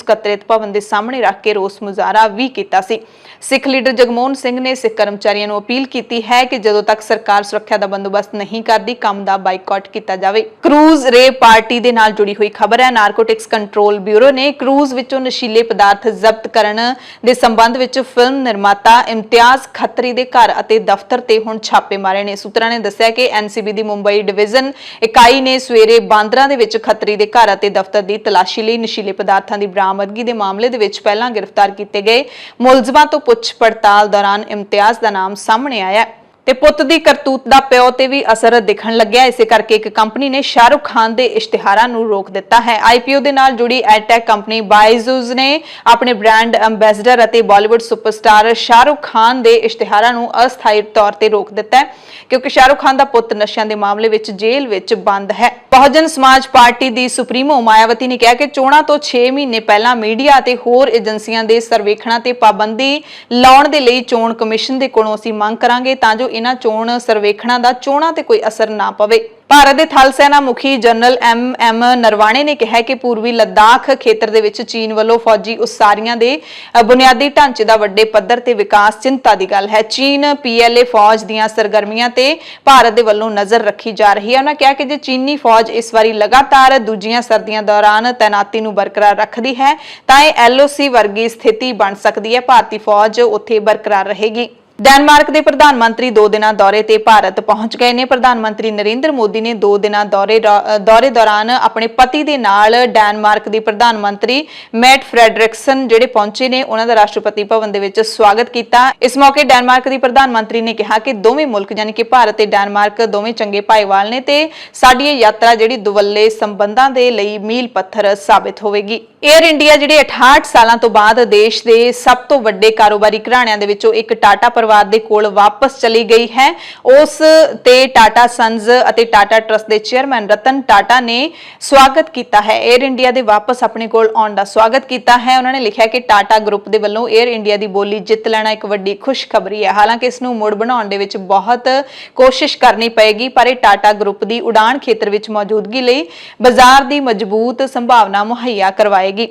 ਭਵਨ ਦੇ ਸਾਹਮਣੇ ਰੱਖ ਕੇ ਰੋਸ ਮੁਜ਼ਾਹਰਾ ਵੀ ਕੀਤਾ ਸੀ। ਸਿੱਖ ਲੀਡਰ ਜਗਮੋਹਨ ਸਿੰਘ ਨੇ ਸਿੱਖ ਕਰਮਚਾਰੀਆਂ ਨੂੰ ਅਪੀਲ ਕੀਤੀ ਹੈ ਕਿ ਜਦੋਂ ਤੱਕ ਸਰਕਾਰ ਸੁਰੱਖਿਆ ਦਾ ਬੰਦੋਬਸਤ ਨਹੀਂ ਕਰਦੀ ਕੰਮ ਦਾ ਬਾਈਕਾਟ ਕੀਤਾ ਜਾਵੇ। ਕਰੂਜ਼ ਰੇ ਪਾਰਟੀ ਦੇ ਨਾਲ ਜੁੜੀ ਹੋਈ ਖਬਰ ਹੈ। ਨਾਰਕੋਟਿਕਸ ਕੰਟਰੋਲ ਬਿਊਰੋ ਨੇ ਕਰੂਜ਼ ਵਿੱਚੋਂ ਨਸ਼ੀਲੇ ਪਦਾਰਥ ਜ਼ਬਤ ਕਰਨ ਦੇ ਸੰਬੰਧ ਵਿੱਚ ਫਿਲਮ ਨਿਰਮਾਤਾ ਇਮਤਿਆਜ਼ ਖੱਤਰੀ ਦੇ ਘਰ ਅਤੇ ਦਫ਼ਤਰ ਤੇ ਹੁਣ ਛਾਪੇ ਮਾਰੇ ਨੇ। ਸੂਤਰਾਂ ਨੇ ਦੱਸਿਆ ਕਿ ਐਨਸੀਬੀ ਦੀ ਮੁੰਬਈ ਡਿਵੀਜ਼ਨ ਇਕਾਈ ਨੇ ਸਵੇਰੇ ਬਾਂਦਰਾ ਦੇ ਵਿੱਚ ਖੱਤਰੀ ਦੇ ਘਰ ਅਤੇ ਦਫ਼ਤਰ ਦੀ ਤਲਾਸ਼ੀ ਲਈ। ਨਸ਼ੀਲੇ ਪਦਾਰਥਾਂ ਦੀ ਬਰਾਮਦਗੀ ਦੇ ਮਾਮਲੇ ਦੇ ਵਿੱਚ ਪਹਿਲਾਂ ਗ੍ਰਿਫਤਾਰ ਕੀਤੇ ਗਏ ਮੁਲਜ਼ਮਾਂ ਤੋਂ ਪੁੱਛ ਪੜਤਾਲ ਦੌਰਾਨ ਇਮਤਿਆਜ਼ ਦਾ ਨਾਮ ਸਾਹਮਣੇ ਆਇਆ ਤੇ ਪੁੱਤ ਦੀ ਕਰਤੂਤ ਦਾ ਪਿਓ ਤੇ ਵੀ ਅਸਰ ਦਿਖਣ ਲੱਗਿਆ। ਇਸੇ ਕਰਕੇ ਇੱਕ ਕੰਪਨੀ ਨੇ ਸ਼ਾਹਰੁਖ ਖਾਨ ਦੇ ਇਸ਼ਤਿਹਾਰਾਂ ਨੂੰ ਰੋਕ ਦਿੱਤਾ ਹੈ। ਆਈਪੀਓ ਦੇ ਨਾਲ ਜੁੜੀ ਐਡਟੈਕ ਕੰਪਨੀ ਬਾਇਜੂਜ਼ ਨੇ ਆਪਣੇ ਬ੍ਰਾਂਡ ਐਂਬੈਸਡਰ ਅਤੇ ਬਾਲੀਵੁੱਡ ਸੁਪਰਸਟਾਰ ਸ਼ਾਹਰੁਖ ਖਾਨ ਦੇ ਇਸ਼ਤਿਹਾਰਾਂ ਨੂੰ ਅਸਥਾਈ ਤੌਰ ਤੇ ਰੋਕ ਦਿੱਤਾ ਹੈ ਕਿਉਂਕਿ ਸ਼ਾਹਰੁਖ ਖਾਨ ਦਾ ਪੁੱਤ ਨਸ਼ਿਆਂ ਦੇ ਮਾਮਲੇ ਵਿੱਚ ਜੇਲ੍ਹ ਵਿੱਚ ਬੰਦ ਹੈ। ਬਹੁਜਨ ਸਮਾਜ ਪਾਰਟੀ ਦੀ ਸੁਪਰੀਮੋ ਮਾਇਆਵਤੀ ਨੇ ਕਿਹਾ ਕਿ ਚੋਣਾਂ ਤੋਂ 6 ਮਹੀਨੇ ਪਹਿਲਾਂ ਮੀਡੀਆ ਅਤੇ ਹੋਰ ਏਜੰਸੀਆਂ ਦੇ ਸਰਵੇਖਣਾਂ ਤੇ ਪਾਬੰਦੀ ਲਾਉਣ ਦੇ ਲਈ ਚੋਣ ਕਮਿਸ਼ਨ ਦੇ ਕੋਲੋਂ ਅਸੀਂ ਮੰਗ ਕਰਾਂਗੇ ਤਾਂ ਜੋ ਇਹਨਾਂ ਚੋਣ ਸਰਵੇਖਣਾਂ ਦਾ ਚੋਣਾਂ ਤੇ ਕੋਈ ਅਸਰ ਨਾ ਪਵੇ। ਭਾਰਤ ਦੇ ਥਲ ਸੈਨਾ ਮੁਖੀ ਜਨਰਲ ਐਮ ਨਰਵਾਣੇ ਨੇ ਕਿਹਾ ਕਿ ਪੂਰਬੀ ਲੱਦਾਖ ਖੇਤਰ ਦੇ ਵਿੱਚ ਚੀਨ ਵੱਲੋਂ ਫੌਜੀ ਉਸਾਰੀਆਂ ਦੇ ਬੁਨਿਆਦੀ ਢਾਂਚੇ ਦਾ ਵੱਡੇ ਪੱਧਰ ਤੇ ਵਿਕਾਸ ਚਿੰਤਾ ਦੀ ਗੱਲ ਹੈ। ਚੀਨ ਪੀਐਲਏ ਫੌਜ ਦੀਆਂ ਸਰਗਰਮੀਆਂ ਤੇ ਭਾਰਤ ਦੇ ਵੱਲੋਂ ਨਜ਼ਰ ਰੱਖੀ ਜਾ ਰਹੀ ਹੈ। ਉਹਨਾਂ ਕਿਹਾ ਕਿ ਜੇ ਚੀਨੀ ਫੌਜ ਇਸ ਵਾਰੀ ਲਗਾਤਾਰ ਦੂਜੀਆਂ ਸਰਦੀਆਂ ਦੌਰਾਨ ਤੈਨਾਤੀ ਨੂੰ ਬਰਕਰਾਰ ਰੱਖਦੀ ਹੈ ਤਾਂ ਇਹ ਐਲਓਸੀ ਵਰਗੀ ਸਥਿਤੀ ਬਣ ਸਕਦੀ ਹੈ। ਭਾਰਤੀ ਫੌਜ ਉੱਥੇ ਬਰਕਰਾਰ ਰਹੇਗੀ। ਡੈਨਮਾਰਕ ਦੇ ਪ੍ਰਧਾਨ ਮੰਤਰੀ 2 ਦਿਨਾਂ ਦੌਰੇ ਤੇ ਭਾਰਤ ਪਹੁੰਚ ਗਏ ਨੇ। ਪ੍ਰਧਾਨ ਮੰਤਰੀ ਨਰਿੰਦਰ ਮੋਦੀ ਨੇ 2 ਦਿਨਾਂ ਦੌਰੇ ਦੌਰਾਨ ਆਪਣੇ ਪਤੀ ਦੇ ਨਾਲ ਡੈਨਮਾਰਕ ਦੀ ਪ੍ਰਧਾਨ ਮੰਤਰੀ ਮੈਟ ਫ੍ਰੈਡਰਿਕਸਨ ਜਿਹੜੇ ਪਹੁੰਚੇ ਨੇ ਉਹਨਾਂ ਦਾ ਰਾਸ਼ਟਰਪਤੀ ਭਵਨ ਦੇ ਵਿੱਚ ਸਵਾਗਤ ਕੀਤਾ। ਇਸ ਮੌਕੇ ਡੈਨਮਾਰਕ ਦੀ ਪ੍ਰਧਾਨ ਮੰਤਰੀ ਨੇ ਕਿਹਾ ਕਿ ਦੋਵੇਂ ਮੁਲਕ ਯਾਨੀ ਕਿ ਭਾਰਤ ਤੇ ਡੈਨਮਾਰਕ ਦੋਵੇਂ ਚੰਗੇ ਭਾਈਵਾਲ ਨੇ ਤੇ ਸਾਡੀ ਇਹ ਯਾਤਰਾ ਜਿਹੜੀ ਦੁਵੱਲੇ ਸੰਬੰਧਾਂ ਦੇ ਲਈ ਮੀਲ ਪੱਥਰ ਸਾਬਿਤ ਹੋਵੇਗੀ। 에ਅਰ ਇੰਡੀਆ ਜਿਹੜੇ 68 ਸਾਲਾਂ ਤੋਂ ਬਾਅਦ ਦੇਸ਼ ਦੇ ਸਭ ਤੋਂ ਵੱਡੇ ਕਾਰੋਬਾਰੀ ਘਰਾਣਿਆਂ ਦੇ ਵਿੱਚੋਂ ਇੱਕ ਟਾਟਾ ਪਰਿਵਾਰ ਦੇ ਕੋਲ ਵਾਪਸ ਚਲੀ ਗਈ ਹੈ। ਉਸ ਤੇ ਟਾਟਾ ਸੰਜ਼ ਅਤੇ ਟਾਟਾ ਟਰਸਟ ਦੇ ਚੇਅਰਮੈਨ ਰਤਨ ਟਾਟਾ ਨੇ ਸਵਾਗਤ ਕੀਤਾ ਹੈ। 에ਅਰ ਇੰਡੀਆ ਦੇ ਵਾਪਸ ਆਪਣੇ ਕੋਲ ਆਉਣ ਦਾ ਸਵਾਗਤ ਕੀਤਾ ਹੈ। ਉਹਨਾਂ ਨੇ ਲਿਖਿਆ ਕਿ ਟਾਟਾ ਗਰੁੱਪ ਦੇ ਵੱਲੋਂ 에ਅਰ ਇੰਡੀਆ ਦੀ ਬੋਲੀ ਜਿੱਤ ਲੈਣਾ ਇੱਕ ਵੱਡੀ ਖੁਸ਼ਖਬਰੀ ਹੈ। ਹਾਲਾਂਕਿ ਇਸ ਨੂੰ ਮੁੜ ਬਣਾਉਣ ਦੇ ਵਿੱਚ ਬਹੁਤ ਕੋਸ਼ਿਸ਼ ਕਰਨੀ ਪਏਗੀ ਪਰ ਇਹ ਟਾਟਾ ਗਰੁੱਪ ਦੀ ਉਡਾਣ ਖੇਤਰ ਵਿੱਚ ਮੌਜੂਦਗੀ ਲਈ ਬਾਜ਼ਾਰ ਦੀ ਮਜ਼ਬੂਤ ਸੰਭਾਵਨਾ ਮੁਹੱਈਆ ਕਰਵਾਏਗੀ।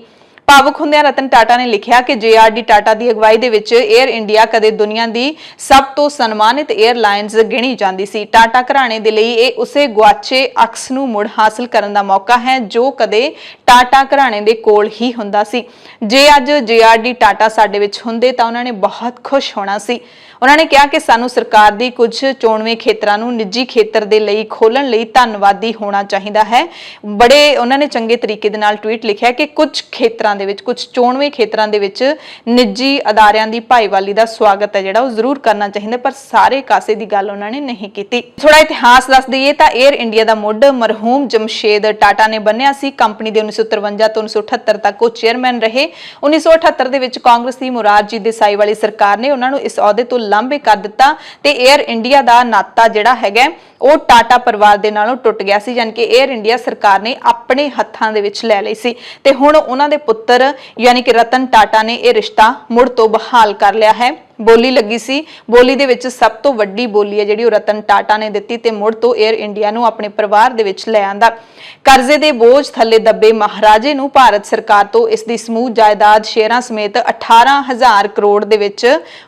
ਭਾਵੁਕ ਹੁੰਦਿਆਂ ਰਤਨ ਟਾਟਾ ਨੇ ਲਿਖਿਆ ਕਿ ਜੇਆਰਡੀ ਟਾਟਾ ਦੀ ਅਗਵਾਈ ਦੇ ਵਿੱਚ 에ਅਰ ਇੰਡੀਆ ਕਦੇ ਦੁਨੀਆ ਦੀ ਸਭ ਤੋਂ ਸਨਮਾਨਿਤ 에ਅਰਲਾਈਨਜ਼ ਗਿਣੀ ਜਾਂਦੀ ਸੀ। ਟਾਟਾ ਘਰਾਣੇ ਦੇ ਲਈ ਇਹ ਉਸੇ ਗੁਆਚੇ ਅਕਸ ਨੂੰ ਮੁੜ ਹਾਸਲ ਕਰਨ ਦਾ ਮੌਕਾ ਹੈ ਜੋ ਕਦੇ ਟਾਟਾ ਘਰਾਣੇ ਦੇ ਕੋਲ ਹੀ ਹੁੰਦਾ ਸੀ। ਜੇ ਅੱਜ ਜੇਆਰਡੀ ਟਾਟਾ ਸਾਡੇ ਵਿੱਚ ਹੁੰਦੇ ਤਾਂ ਉਹਨਾਂ ਨੇ ਬਹੁਤ ਖੁਸ਼ ਹੋਣਾ ਸੀ। ਉਹਨਾਂ ਨੇ ਕਿਹਾ ਕਿ ਸਾਨੂੰ ਸਰਕਾਰ ਦੀ ਕੁਝ ਚੋਣਵੇਂ ਖੇਤਰਾਂ ਨੂੰ ਨਿੱਜੀ ਖੇਤਰ ਦੇ ਲਈ ਖੋਲਣ ਲਈ ਧੰਨਵਾਦੀ ਹੋਣਾ ਚਾਹੀਦਾ ਹੈ। ਬੜੇ ਉਹਨਾਂ ਨੇ ਚੰਗੇ ਤਰੀਕੇ ਦੇ ਨਾਲ ਟਵੀਟ ਲਿਖਿਆ ਕਿ ਕੁਝ ਖੇਤਰਾਂ ਦੇ ਵਿੱਚ ਕੁਝ ਚੋਣਵੇਂ ਖੇਤਰਾਂ ਦੇ ਵਿੱਚ ਨਿੱਜੀ ਅਦਾਰਿਆਂ ਦੀ ਭਾਈਵਾਲੀ ਦਾ ਸਵਾਗਤ ਹੈ ਜਿਹੜਾ ਉਹ ਜ਼ਰੂਰ ਕਰਨਾ ਚਾਹੀਦਾ ਪਰ ਸਾਰੇ ਕਾਸੇ ਦੀ ਗੱਲ ਉਹਨਾਂ ਨੇ ਨਹੀਂ ਕੀਤੀ। ਥੋੜਾ ਇਤਿਹਾਸ ਦੱਸ ਦਈਏ ਤਾਂ 에ਅਰ ਇੰਡੀਆ ਦਾ ਮੁੱਢ ਮਰਹੂਮ ਜਮਸ਼ੇਦ ਟਾਟਾ ਨੇ ਬੰਨਿਆ ਸੀ। ਕੰਪਨੀ ਦੇ 1953 ਤੋਂ 1978 ਤੱਕ ਉਹ ਚੇਅਰਮੈਨ ਰਹੇ। 1978 ਦੇ ਵਿੱਚ ਕਾਂਗਰਸੀ ਮੁਰਾਰਜੀ ਦੇਸਾਈ ਵਾਲੀ ਸਰਕਾਰ ਨੇ ਉਹਨਾਂ ਨੂੰ ਇਸ ਅਹੁਦੇ ਤੋਂ ਲਾਂਭੇ ਕਰ ਦਿੱਤਾ ਤੇ 에ਅਰ ਇੰਡੀਆ ਦਾ ਨਾਤਾ ਜਿਹੜਾ ਹੈਗਾ ਉਹ ਟਾਟਾ ਪਰਿਵਾਰ ਦੇ ਨਾਲੋਂ ਟੁੱਟ ਗਿਆ ਸੀ, ਯਾਨੀ ਕਿ 에ਅਰ ਇੰਡੀਆ ਸਰਕਾਰ ਨੇ ਆਪਣੇ ਹੱਥਾਂ ਦੇ ਵਿੱਚ ਲੈ ਲਈ ਸੀ ਤੇ ਹੁਣ ਉਹਨਾਂ ਦੇ ਪੁੱਤਰ ਯਾਨੀ ਕਿ ਰਤਨ ਟਾਟਾ ਨੇ ਇਹ ਰਿਸ਼ਤਾ ਮੁੜ ਤੋਂ ਬਹਾਲ ਕਰ ਲਿਆ ਹੈ। ਬੋਲੀ ਲੱਗੀ ਸੀ, ਬੋਲੀ ਦੇ ਵਿੱਚ ਸਭ ਤੋਂ ਵੱਡੀ ਬੋਲੀ ਹੈ ਜਿਹੜੀ ਉਹ ਰਤਨ ਟਾਟਾ ਨੇ ਦਿੱਤੀ ਤੇ ਮੁੜ ਤੋਂ 에ਅਰ ਇੰਡੀਆ ਨੂੰ ਆਪਣੇ ਪਰਿਵਾਰ ਦੇ ਵਿੱਚ ਲੈ ਆਂਦਾ। ਕਰਜ਼ੇ ਦੇ ਬੋਝ ਥੱਲੇ ਦੱਬੇ ਮਹਾਰਾਜੇ ਨੂੰ ਭਾਰਤ ਸਰਕਾਰ ਤੋਂ ਇਸ ਦੀ ਸਮੂਹ ਜਾਇਦਾਦ ਸ਼ੇਅਰਾਂ ਸਮੇਤ 18,000 ਕਰੋੜ ਦੇ ਵਿੱਚ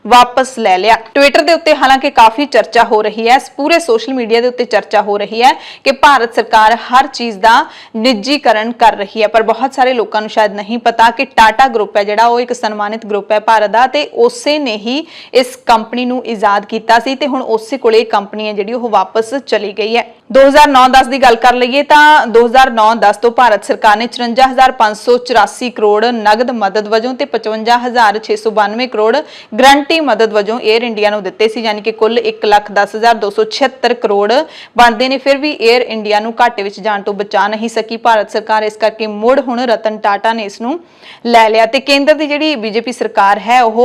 ਵਾਪਸ ਲੈ ਲਿਆ। ਟਵਿੱਟਰ ਦੇ ਉੱਤੇ ਹਾਲਾਂਕਿ ਕਾਫੀ ਚਰਚਾ ਹੋ ਰਹੀ ਹੈ, ਪੂਰੇ ਸੋਸ਼ਲ ਮੀਡੀਆ ਦੇ ਉੱਤੇ ਚਰਚਾ ਹੋ ਰਹੀ ਹੈ ਕਿ ਭਾਰਤ ਸਰਕਾਰ ਹਰ ਚੀਜ਼ ਦਾ ਨਿੱਜੀਕਰਨ ਕਰ ਰਹੀ ਹੈ, ਪਰ ਬਹੁਤ ਸਾਰੇ ਲੋਕਾਂ ਨੂੰ ਸ਼ਾਇਦ ਨਹੀਂ ਪਤਾ ਕਿ ਟਾਟਾ ਗਰੁੱਪ ਹੈ ਜਿਹੜਾ ਉਹ ਇੱਕ ਸਨਮਾਨਿਤ ਗਰੁੱਪ ਹੈ ਭਾਰਤ ਦਾ ਤੇ ਉਸੇ ਨੇ ਹੀ ਇਸ ਕੰਪਨੀ ਨੂੰ ਇਜਾਦ ਕੀਤਾ ਸੀ ਤੇ ਹੁਣ ਉਸੇ ਕੋਲੇ ਇਹ ਕੰਪਨੀ ਹੈ ਜਿਹੜੀ ਉਹ ਵਾਪਸ ਚਲੀ ਗਈ ਹੈ। 2009-10 ਦੀ ਗੱਲ ਕਰ ਲਈਏ ਤਾਂ 2009-10 ਤੋਂ ਭਾਰਤ ਸਰਕਾਰ ਨੇ 54,584 ਕਰੋੜ ਨਗਦ ਮਦਦ ਵਜੋਂ ਤੇ 55,692 ਕਰੋੜ ਗਰੰਟੀ ਮਦਦ ਵਜੋਂ 에ਅਰ ਇੰਡੀਆ ਨੂੰ ਦਿੱਤੇ ਸੀ, ਯਾਨੀ ਕਿ ਕੁੱਲ 1,10,276 ਕਰੋੜ ਬਣਦੇ ਨੇ। ਫਿਰ ਵੀ 에ਅਰ ਇੰਡੀਆ ਨੂੰ ਘਾਟੇ ਵਿੱਚ ਜਾਣ ਤੋਂ ਬਚਾ ਨਹੀਂ ਸਕੀ ਭਾਰਤ ਸਰਕਾਰ, ਇਸ ਕਰਕੇ ਮੁੜ ਹੁਣ ਰਤਨ ਟਾਟਾ ਨੇ ਇਸ ਨੂੰ ਲੈ ਲਿਆ ਤੇ ਕੇਂਦਰ ਦੀ ਜਿਹੜੀ ਬੀਜੇਪੀ ਸਰਕਾਰ ਹੈ ਉਹ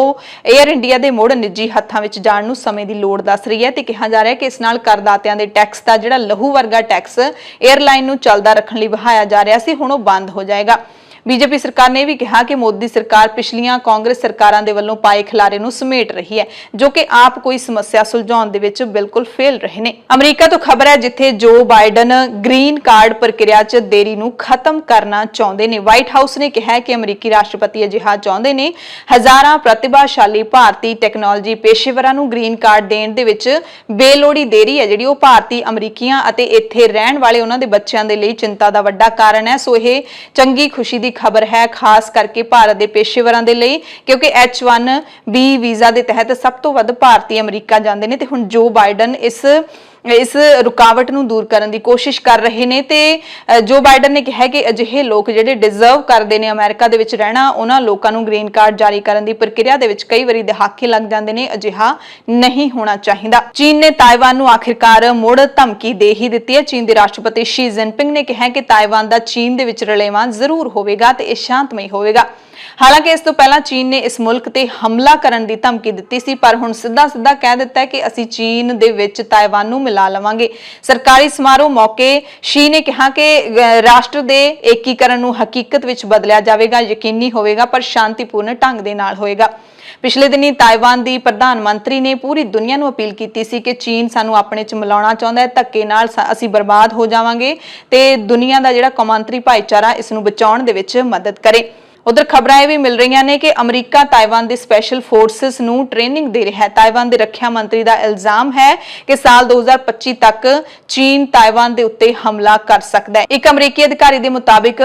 에ਅਰ ਇੰਡੀਆ ਦੇ ਮੁੜ ਨਿੱਜੀ ਹੱਥਾਂ ਵਿੱਚ ਜਾਣ ਨੂੰ ਸਮੇਂ ਦੀ ਲੋੜ ਦੱਸ ਰਹੀ ਹੈ ਤੇ ਕਿਹਾ ਜਾ ਰਿਹਾ ਹੈ ਕਿ ਇਸ ਨਾਲ ਕਰਦਾਤਿਆਂ ਦੇ ਟੈਕਸ ਦਾ ਜਿਹੜਾ ਲਹੂ ਵਰਗਾ ਟੈਕਸ 에ਅਰਲਾਈਨ ਨੂੰ ਚੱਲਦਾ ਰੱਖਣ ਲਈ ਵਹਾਇਆ ਜਾ ਰਿਹਾ ਸੀ, ਹੁਣ ਉਹ ਬੰਦ ਹੋ ਜਾਏਗਾ। ਬੀਜੇਪੀ ਸਰਕਾਰ ਨੇ ਵੀ ਕਿਹਾ ਕਿ ਮੋਦੀ ਸਰਕਾਰ ਪਿਛਲੀਆਂ ਕਾਂਗਰਸ ਸਰਕਾਰਾਂ ਦੇ ਵੱਲੋਂ ਪਾਏ ਖਿਲਾਰੇ ਨੂੰ ਸਮੇਟ ਰਹੀ ਹੈ, ਜੋ ਕਿ ਆਪ ਕੋਈ ਸਮੱਸਿਆ ਸੁਲਝਾਉਣ ਦੇ ਵਿੱਚ ਬਿਲਕੁਲ ਫੇਲ ਰਹੇ ਨੇ। ਅਮਰੀਕਾ ਤੋਂ ਖਬਰ ਹੈ ਜਿੱਥੇ ਜੋ ਬਾਈਡਨ ਗ੍ਰੀਨ ਕਾਰਡ ਪ੍ਰਕਿਰਿਆ 'ਚ ਦੇਰੀ ਨੂੰ ਖਤਮ ਕਰਨਾ ਚਾਹੁੰਦੇ ਨੇ। ਵਾਈਟ ਹਾਊਸ ਨੇ ਕਿਹਾ ਕਿ ਅਮਰੀਕੀ ਰਾਸ਼ਟਰਪਤੀ ਅਜਿਹਾ ਚਾਹੁੰਦੇ ਨੇ। ਹਜ਼ਾਰਾਂ ਪ੍ਰਤਿਭਾਸ਼ਾਲੀ ਭਾਰਤੀ ਟੈਕਨੋਲੋਜੀ ਪੇਸ਼ੇਵਰਾਂ ਨੂੰ ਗ੍ਰੀਨ ਕਾਰਡ ਦੇਣ ਦੇ ਵਿੱਚ ਬੇਲੋੜੀ ਦੇਰੀ ਹੈ ਜਿਹੜੀ ਉਹ ਭਾਰਤੀ ਅਮਰੀਕੀਆਂ ਅਤੇ ਇੱਥੇ ਰਹਿਣ ਵਾਲੇ ਉਹਨਾਂ ਦੇ ਬੱਚਿਆਂ ਦੇ ਲਈ ਚਿੰਤਾ ਦਾ ਵੱਡਾ ਕਾਰਨ ਹੈ। ਸੋ ਇਹ ਚੰਗੀ ਖੁਸ਼ੀ ਦੀ ਖਬਰ ਹੈ ਖਾਸ ਕਰਕੇ ਭਾਰਤ ਦੇ ਪੇਸ਼ੇਵਰਾਂ ਦੇ ਲਈ, ਕਿਉਂਕਿ H1B ਵੀਜ਼ਾ ਦੇ ਤਹਿਤ ਸਭ ਤੋਂ ਵੱਧ ਭਾਰਤੀ ਅਮਰੀਕਾ ਜਾਂਦੇ ਨੇ ਤੇ ਹੁਣ ਜੋ ਬਾਈਡਨ ਇਸ ਰੁਕਾਵਟ ਨੂੰ ਦੂਰ ਕਰਨ ਦੀ ਕੋਸ਼ਿਸ਼ ਕਰ ਰਹੇ ਨੇ ਤੇ ਜੋ ਬਾਈਡਨ ਨੇ ਕਿਹਾ ਕਿ ਅਜਿਹੇ ਲੋਕ ਜਿਹੜੇ ਡਿਜ਼ਰਵ ਕਰਦੇ ਨੇ ਅਮਰੀਕਾ ਦੇ ਵਿੱਚ ਰਹਿਣਾ, ਉਹਨਾਂ ਲੋਕਾਂ ਨੂੰ ਗ੍ਰੀਨ ਕਾਰਡ ਜਾਰੀ ਕਰਨ ਦੀ ਪ੍ਰਕਿਰਿਆ ਦੇ ਵਿੱਚ ਕਈ ਵਾਰੀ ਦਹਾਕੇ ਲੱਗ ਜਾਂਦੇ ਨੇ। ਅਜਿਹਾ ਨਹੀਂ ਹੋਣਾ ਚਾਹੀਦਾ। ਚੀਨ ਨੇ ਤਾਇਵਾਨ ਨੂੰ ਆਖਿਰਕਾਰ ਮੁੜ ਧਮਕੀ ਦੇ ਹੀ ਦਿੱਤੀ ਹੈ। ਚੀਨ ਦੇ ਰਾਸ਼ਟਰਪਤੀ ਸ਼ੀ ਜਿਨਪਿੰਗ ਨੇ ਕਿਹਾ ਕਿ ਤਾਇਵਾਨ ਦਾ ਚੀਨ ਦੇ ਵਿੱਚ ਰਲੇਵਾਂ ਜ਼ਰੂਰ ਹੋਵੇਗਾ ਤੇ ਇਹ ਸ਼ਾਂਤਮਈ ਹੋਵੇਗਾ। ਹਾਲਾਂਕਿ ਇਸ ਤੋਂ ਪਹਿਲਾਂ ਚੀਨ ਨੇ ਇਸ ਮੁਲਕ ਤੇ ਹਮਲਾ ਕਰਨ ਦੀ ਧਮਕੀ ਦਿੱਤੀ ਸੀ, ਪਰ ਹੁਣ ਸਿੱਧਾ ਕਹਿ ਦਿੱਤਾ ਹੈ ਕਿ ਅਸੀਂ ਚੀਨ ਦੇ ਵਿੱਚ ਤਾਇਵਾਨ ਨੂੰ ਮਿਲਾ ਲਵਾਂਗੇ। ਸਰਕਾਰੀ ਸਮਾਰੋਹ ਮੌਕੇ ਸ਼ੀ ਨੇ ਕਿਹਾ ਕਿ ਰਾਸ਼ਟਰ ਦੇ ਏਕੀਕਰਨ ਨੂੰ ਹਕੀਕਤ ਵਿੱਚ ਬਦਲਿਆ ਜਾਵੇਗਾ, ਯਕੀਨੀ ਹੋਵੇਗਾ ਪਰ ਸ਼ਾਂਤੀਪੂਰਨ ਢੰਗ ਦੇ ਨਾਲ ਹੋਏਗਾ। ਪਿਛਲੇ ਦਿਨੀ ਤਾਇਵਾਨ ਦੀ ਪ੍ਰਧਾਨ ਮੰਤਰੀ ਨੇ ਪੂਰੀ ਦੁਨੀਆ ਨੂੰ ਅਪੀਲ ਕੀਤੀ ਸੀ ਕਿ ਚੀਨ ਸਾਨੂੰ ਆਪਣੇ ਚ ਮਿਲਾਉਣਾ ਚਾਹੁੰਦਾ ਹੈ, ਧੱਕੇ ਨਾਲ ਅਸੀਂ ਬਰਬਾਦ ਹੋ ਜਾਵਾਂਗੇ ਤੇ ਦੁਨੀਆ ਦਾ ਜਿਹੜਾ ਕੌਮਾਂਤਰੀ ਭਾਈਚਾਰਾ ਇਸ ਨੂੰ ਬਚਾਉਣ ਦੇ ਵਿੱਚ ਮਦਦ ਕਰੇ। ਉਧਰ ਖਬਰਾਂ ਇਹ ਵੀ ਮਿਲ ਰਹੀਆਂ ਨੇ ਕਿ ਅਮਰੀਕਾ ਤਾਇਵਾਨ ਦੇ ਸਪੈਸ਼ਲ ਫੋਰਸਿਸ ਨੂੰ ਟ੍ਰੇਨਿੰਗ ਦੇ ਰਿਹਾ ਹੈ। ਤਾਇਵਾਨ ਦੇ ਰੱਖਿਆ ਮੰਤਰੀ ਦਾ ਇਲਜ਼ਾਮ ਹੈ ਕਿ ਸਾਲ 2025 ਤੱਕ ਚੀਨ ਤਾਇਵਾਨ ਦੇ ਉੱਤੇ ਹਮਲਾ ਕਰ ਸਕਦਾ ਹੈ। ਇੱਕ ਅਮਰੀਕੀ ਅਧਿਕਾਰੀ ਦੇ ਮੁਤਾਬਿਕ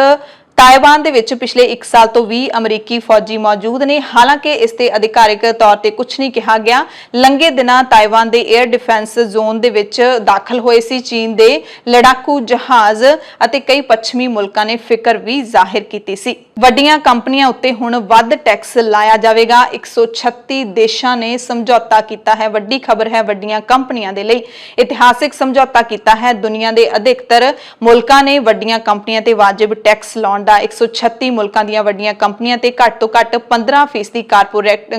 ਤਾਇਵਾਨ ਦੇ ਵਿੱਚ ਪਿਛਲੇ 1 ਸਾਲ ਤੋਂ 20 ਅਮਰੀਕੀ ਫੌਜੀ ਮੌਜੂਦ ਨੇ। ਹਾਲਾਂਕਿ ਇਸ ਤੇ ਅਧਿਕਾਰਿਕ ਤੌਰ ਤੇ ਕੁਝ ਨਹੀਂ ਕਿਹਾ ਗਿਆ। ਲੰਘੇ ਦਿਨਾਂ ਤਾਇਵਾਨ ਦੇ 에ਅਰ ਡਿਫੈਂਸ ਜ਼ੋਨ ਦੇ ਵਿੱਚ ਦਾਖਲ ਹੋਏ ਸੀ ਚੀਨ ਦੇ ਲੜਾਕੂ ਜਹਾਜ਼ ਅਤੇ ਕਈ ਪੱਛਮੀ ਮੁਲਕਾਂ ਨੇ ਫਿਕਰ ਵੀ ਜ਼ਾਹਿਰ ਕੀਤੀ ਸੀ। ਵੱਡੀਆਂ ਕੰਪਨੀਆਂ ਉੱਤੇ ਹੁਣ ਵੱਧ ਟੈਕਸ ਲਾਇਆ ਜਾਵੇਗਾ। 136 ਦੇਸ਼ਾਂ ਨੇ ਸਮਝੌਤਾ ਕੀਤਾ ਹੈ। ਵੱਡੀ ਖਬਰ ਹੈ ਵੱਡੀਆਂ ਕੰਪਨੀਆਂ ਦੇ ਲਈ। ਇਤਿਹਾਸਿਕ ਸਮਝੌਤਾ ਕੀਤਾ ਹੈ। ਦੁਨੀਆ ਦੇ ਅਧਿਕਤਰ ਮੁਲਕਾਂ ਨੇ ਵੱਡੀਆਂ ਕੰਪਨੀਆਂ ਤੇ ਵਾਜਿਬ ਟੈਕਸ ਲਾਉਣ ਦਾ 136 ਮੁਲਕਾਂ ਦੀਆਂ ਵੱਡੀਆਂ ਕੰਪਨੀਆਂ ਤੇ ਘੱਟ ਤੋਂ ਘੱਟ 15%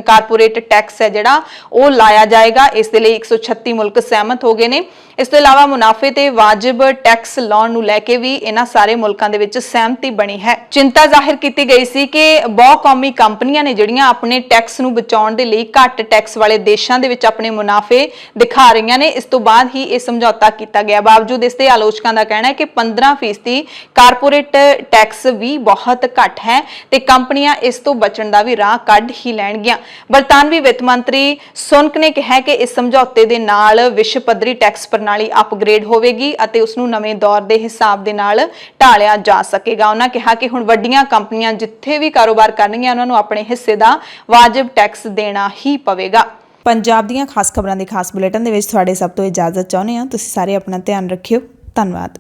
ਕਾਰਪੋਰੇਟ ਟੈਕਸ ਹੈ ਜਿਹੜਾ ਉਹ ਲਾਇਆ ਜਾਏਗਾ। ਇਸ ਦੇ ਲਈ 136 ਮੁਲਕ ਸਹਿਮਤ ਹੋ ਗਏ ਨੇ। ਇਸ ਤੋਂ ਇਲਾਵਾ ਮੁਨਾਫੇ ਤੇ ਵਾਜਿਬ ਟੈਕਸ ਲਾਉਣ ਨੂੰ ਲੈ ਕੇ ਵੀ ਇਹਨਾਂ ਸਾਰੇ ਮੁਲਕਾਂ ਦੇ ਵਿੱਚ ਸਹਿਮਤੀ ਬਣੀ ਹੈ। ਚਿੰਤਾ ਜ਼ਾਹਿਰ ਕੀਤੀ ਗਈ ਸੀ ਕਿ ਬਹੁਕੌਮੀ ਕੰਪਨੀਆਂ ਨੇ ਜਿਹੜੀਆਂ ਆਪਣੇ ਟੈਕਸ ਨੂੰ ਬਚਾਉਣ ਦੇ ਲਈ ਘੱਟ ਟੈਕਸ ਵਾਲੇ ਦੇਸ਼ਾਂ ਦੇ ਵਿੱਚ ਆਪਣੇ ਮੁਨਾਫੇ ਦਿਖਾ ਰਹੀਆਂ ਨੇ। ਇਸ ਤੋਂ ਬਾਅਦ ਹੀ ਇਹ ਸਮਝੌਤਾ ਕੀਤਾ ਗਿਆ। ਬਾਵਜੂਦ ਇਸ ਦੇ ਆਲੋਚਕਾਂ ਦਾ ਕਹਿਣਾ ਹੈ ਕਿ 15% ਕਾਰਪੋਰੇਟ ਟੈਕਸ ਵੀ ਬਹੁਤ ਘੱਟ ਹੈ ਤੇ ਕੰਪਨੀਆਂ ਇਸ ਤੋਂ ਬਚਣ ਦਾ ਵੀ ਰਾਹ ਕੱਢ ਹੀ ਲੈਣਗੀਆਂ। ਬਰਤਾਨਵੀ ਵਿੱਤ ਮੰਤਰੀ ਸੁਨਕ ਨੇ ਕਿਹਾ ਕਿ ਇਸ ਸਮਝੌਤੇ ਦੇ ਨਾਲ ਵਿਸ਼ਵ ਪੱਧਰੀ ਟੈਕਸ ਪ੍ਰਣਾਲੀ ਅਪਗ੍ਰੇਡ ਹੋਵੇਗੀ ਅਤੇ ਉਸ ਨੂੰ ਨਵੇਂ ਦੌਰ ਦੇ ਹਿਸਾਬ ਦੇ ਨਾਲ ਢਾਲਿਆ ਜਾ ਸਕੇਗਾ। ਉਹਨਾਂ ਕਿਹਾ ਕਿ ਹੁਣ ਵੱਡੀਆਂ ਕੰਪਨੀਆਂ ਜਿੱਥੇ ਵੀ ਕਾਰੋਬਾਰ ਕਰਨਗੀਆਂ ਉਹਨਾਂ ਨੂੰ ਆਪਣੇ ਹਿੱਸੇ ਦਾ ਵਾਜਿਬ ਟੈਕਸ ਦੇਣਾ ਹੀ ਪਵੇਗਾ। ਪੰਜਾਬ ਦੀਆਂ ਖਾਸ ਖਬਰਾਂ ਦੇ ਖਾਸ ਬੁਲੇਟਿਨ ਦੇ ਵਿੱਚ ਤੁਹਾਡੇ ਸਭ ਤੋਂ ਇਜਾਜ਼ਤ ਚਾਹੁੰਦੇ ਹਾਂ। ਤੁਸੀਂ ਸਾਰੇ ਆਪਣਾ ਧਿਆਨ ਰੱਖਿਓ। ਧੰਨਵਾਦ।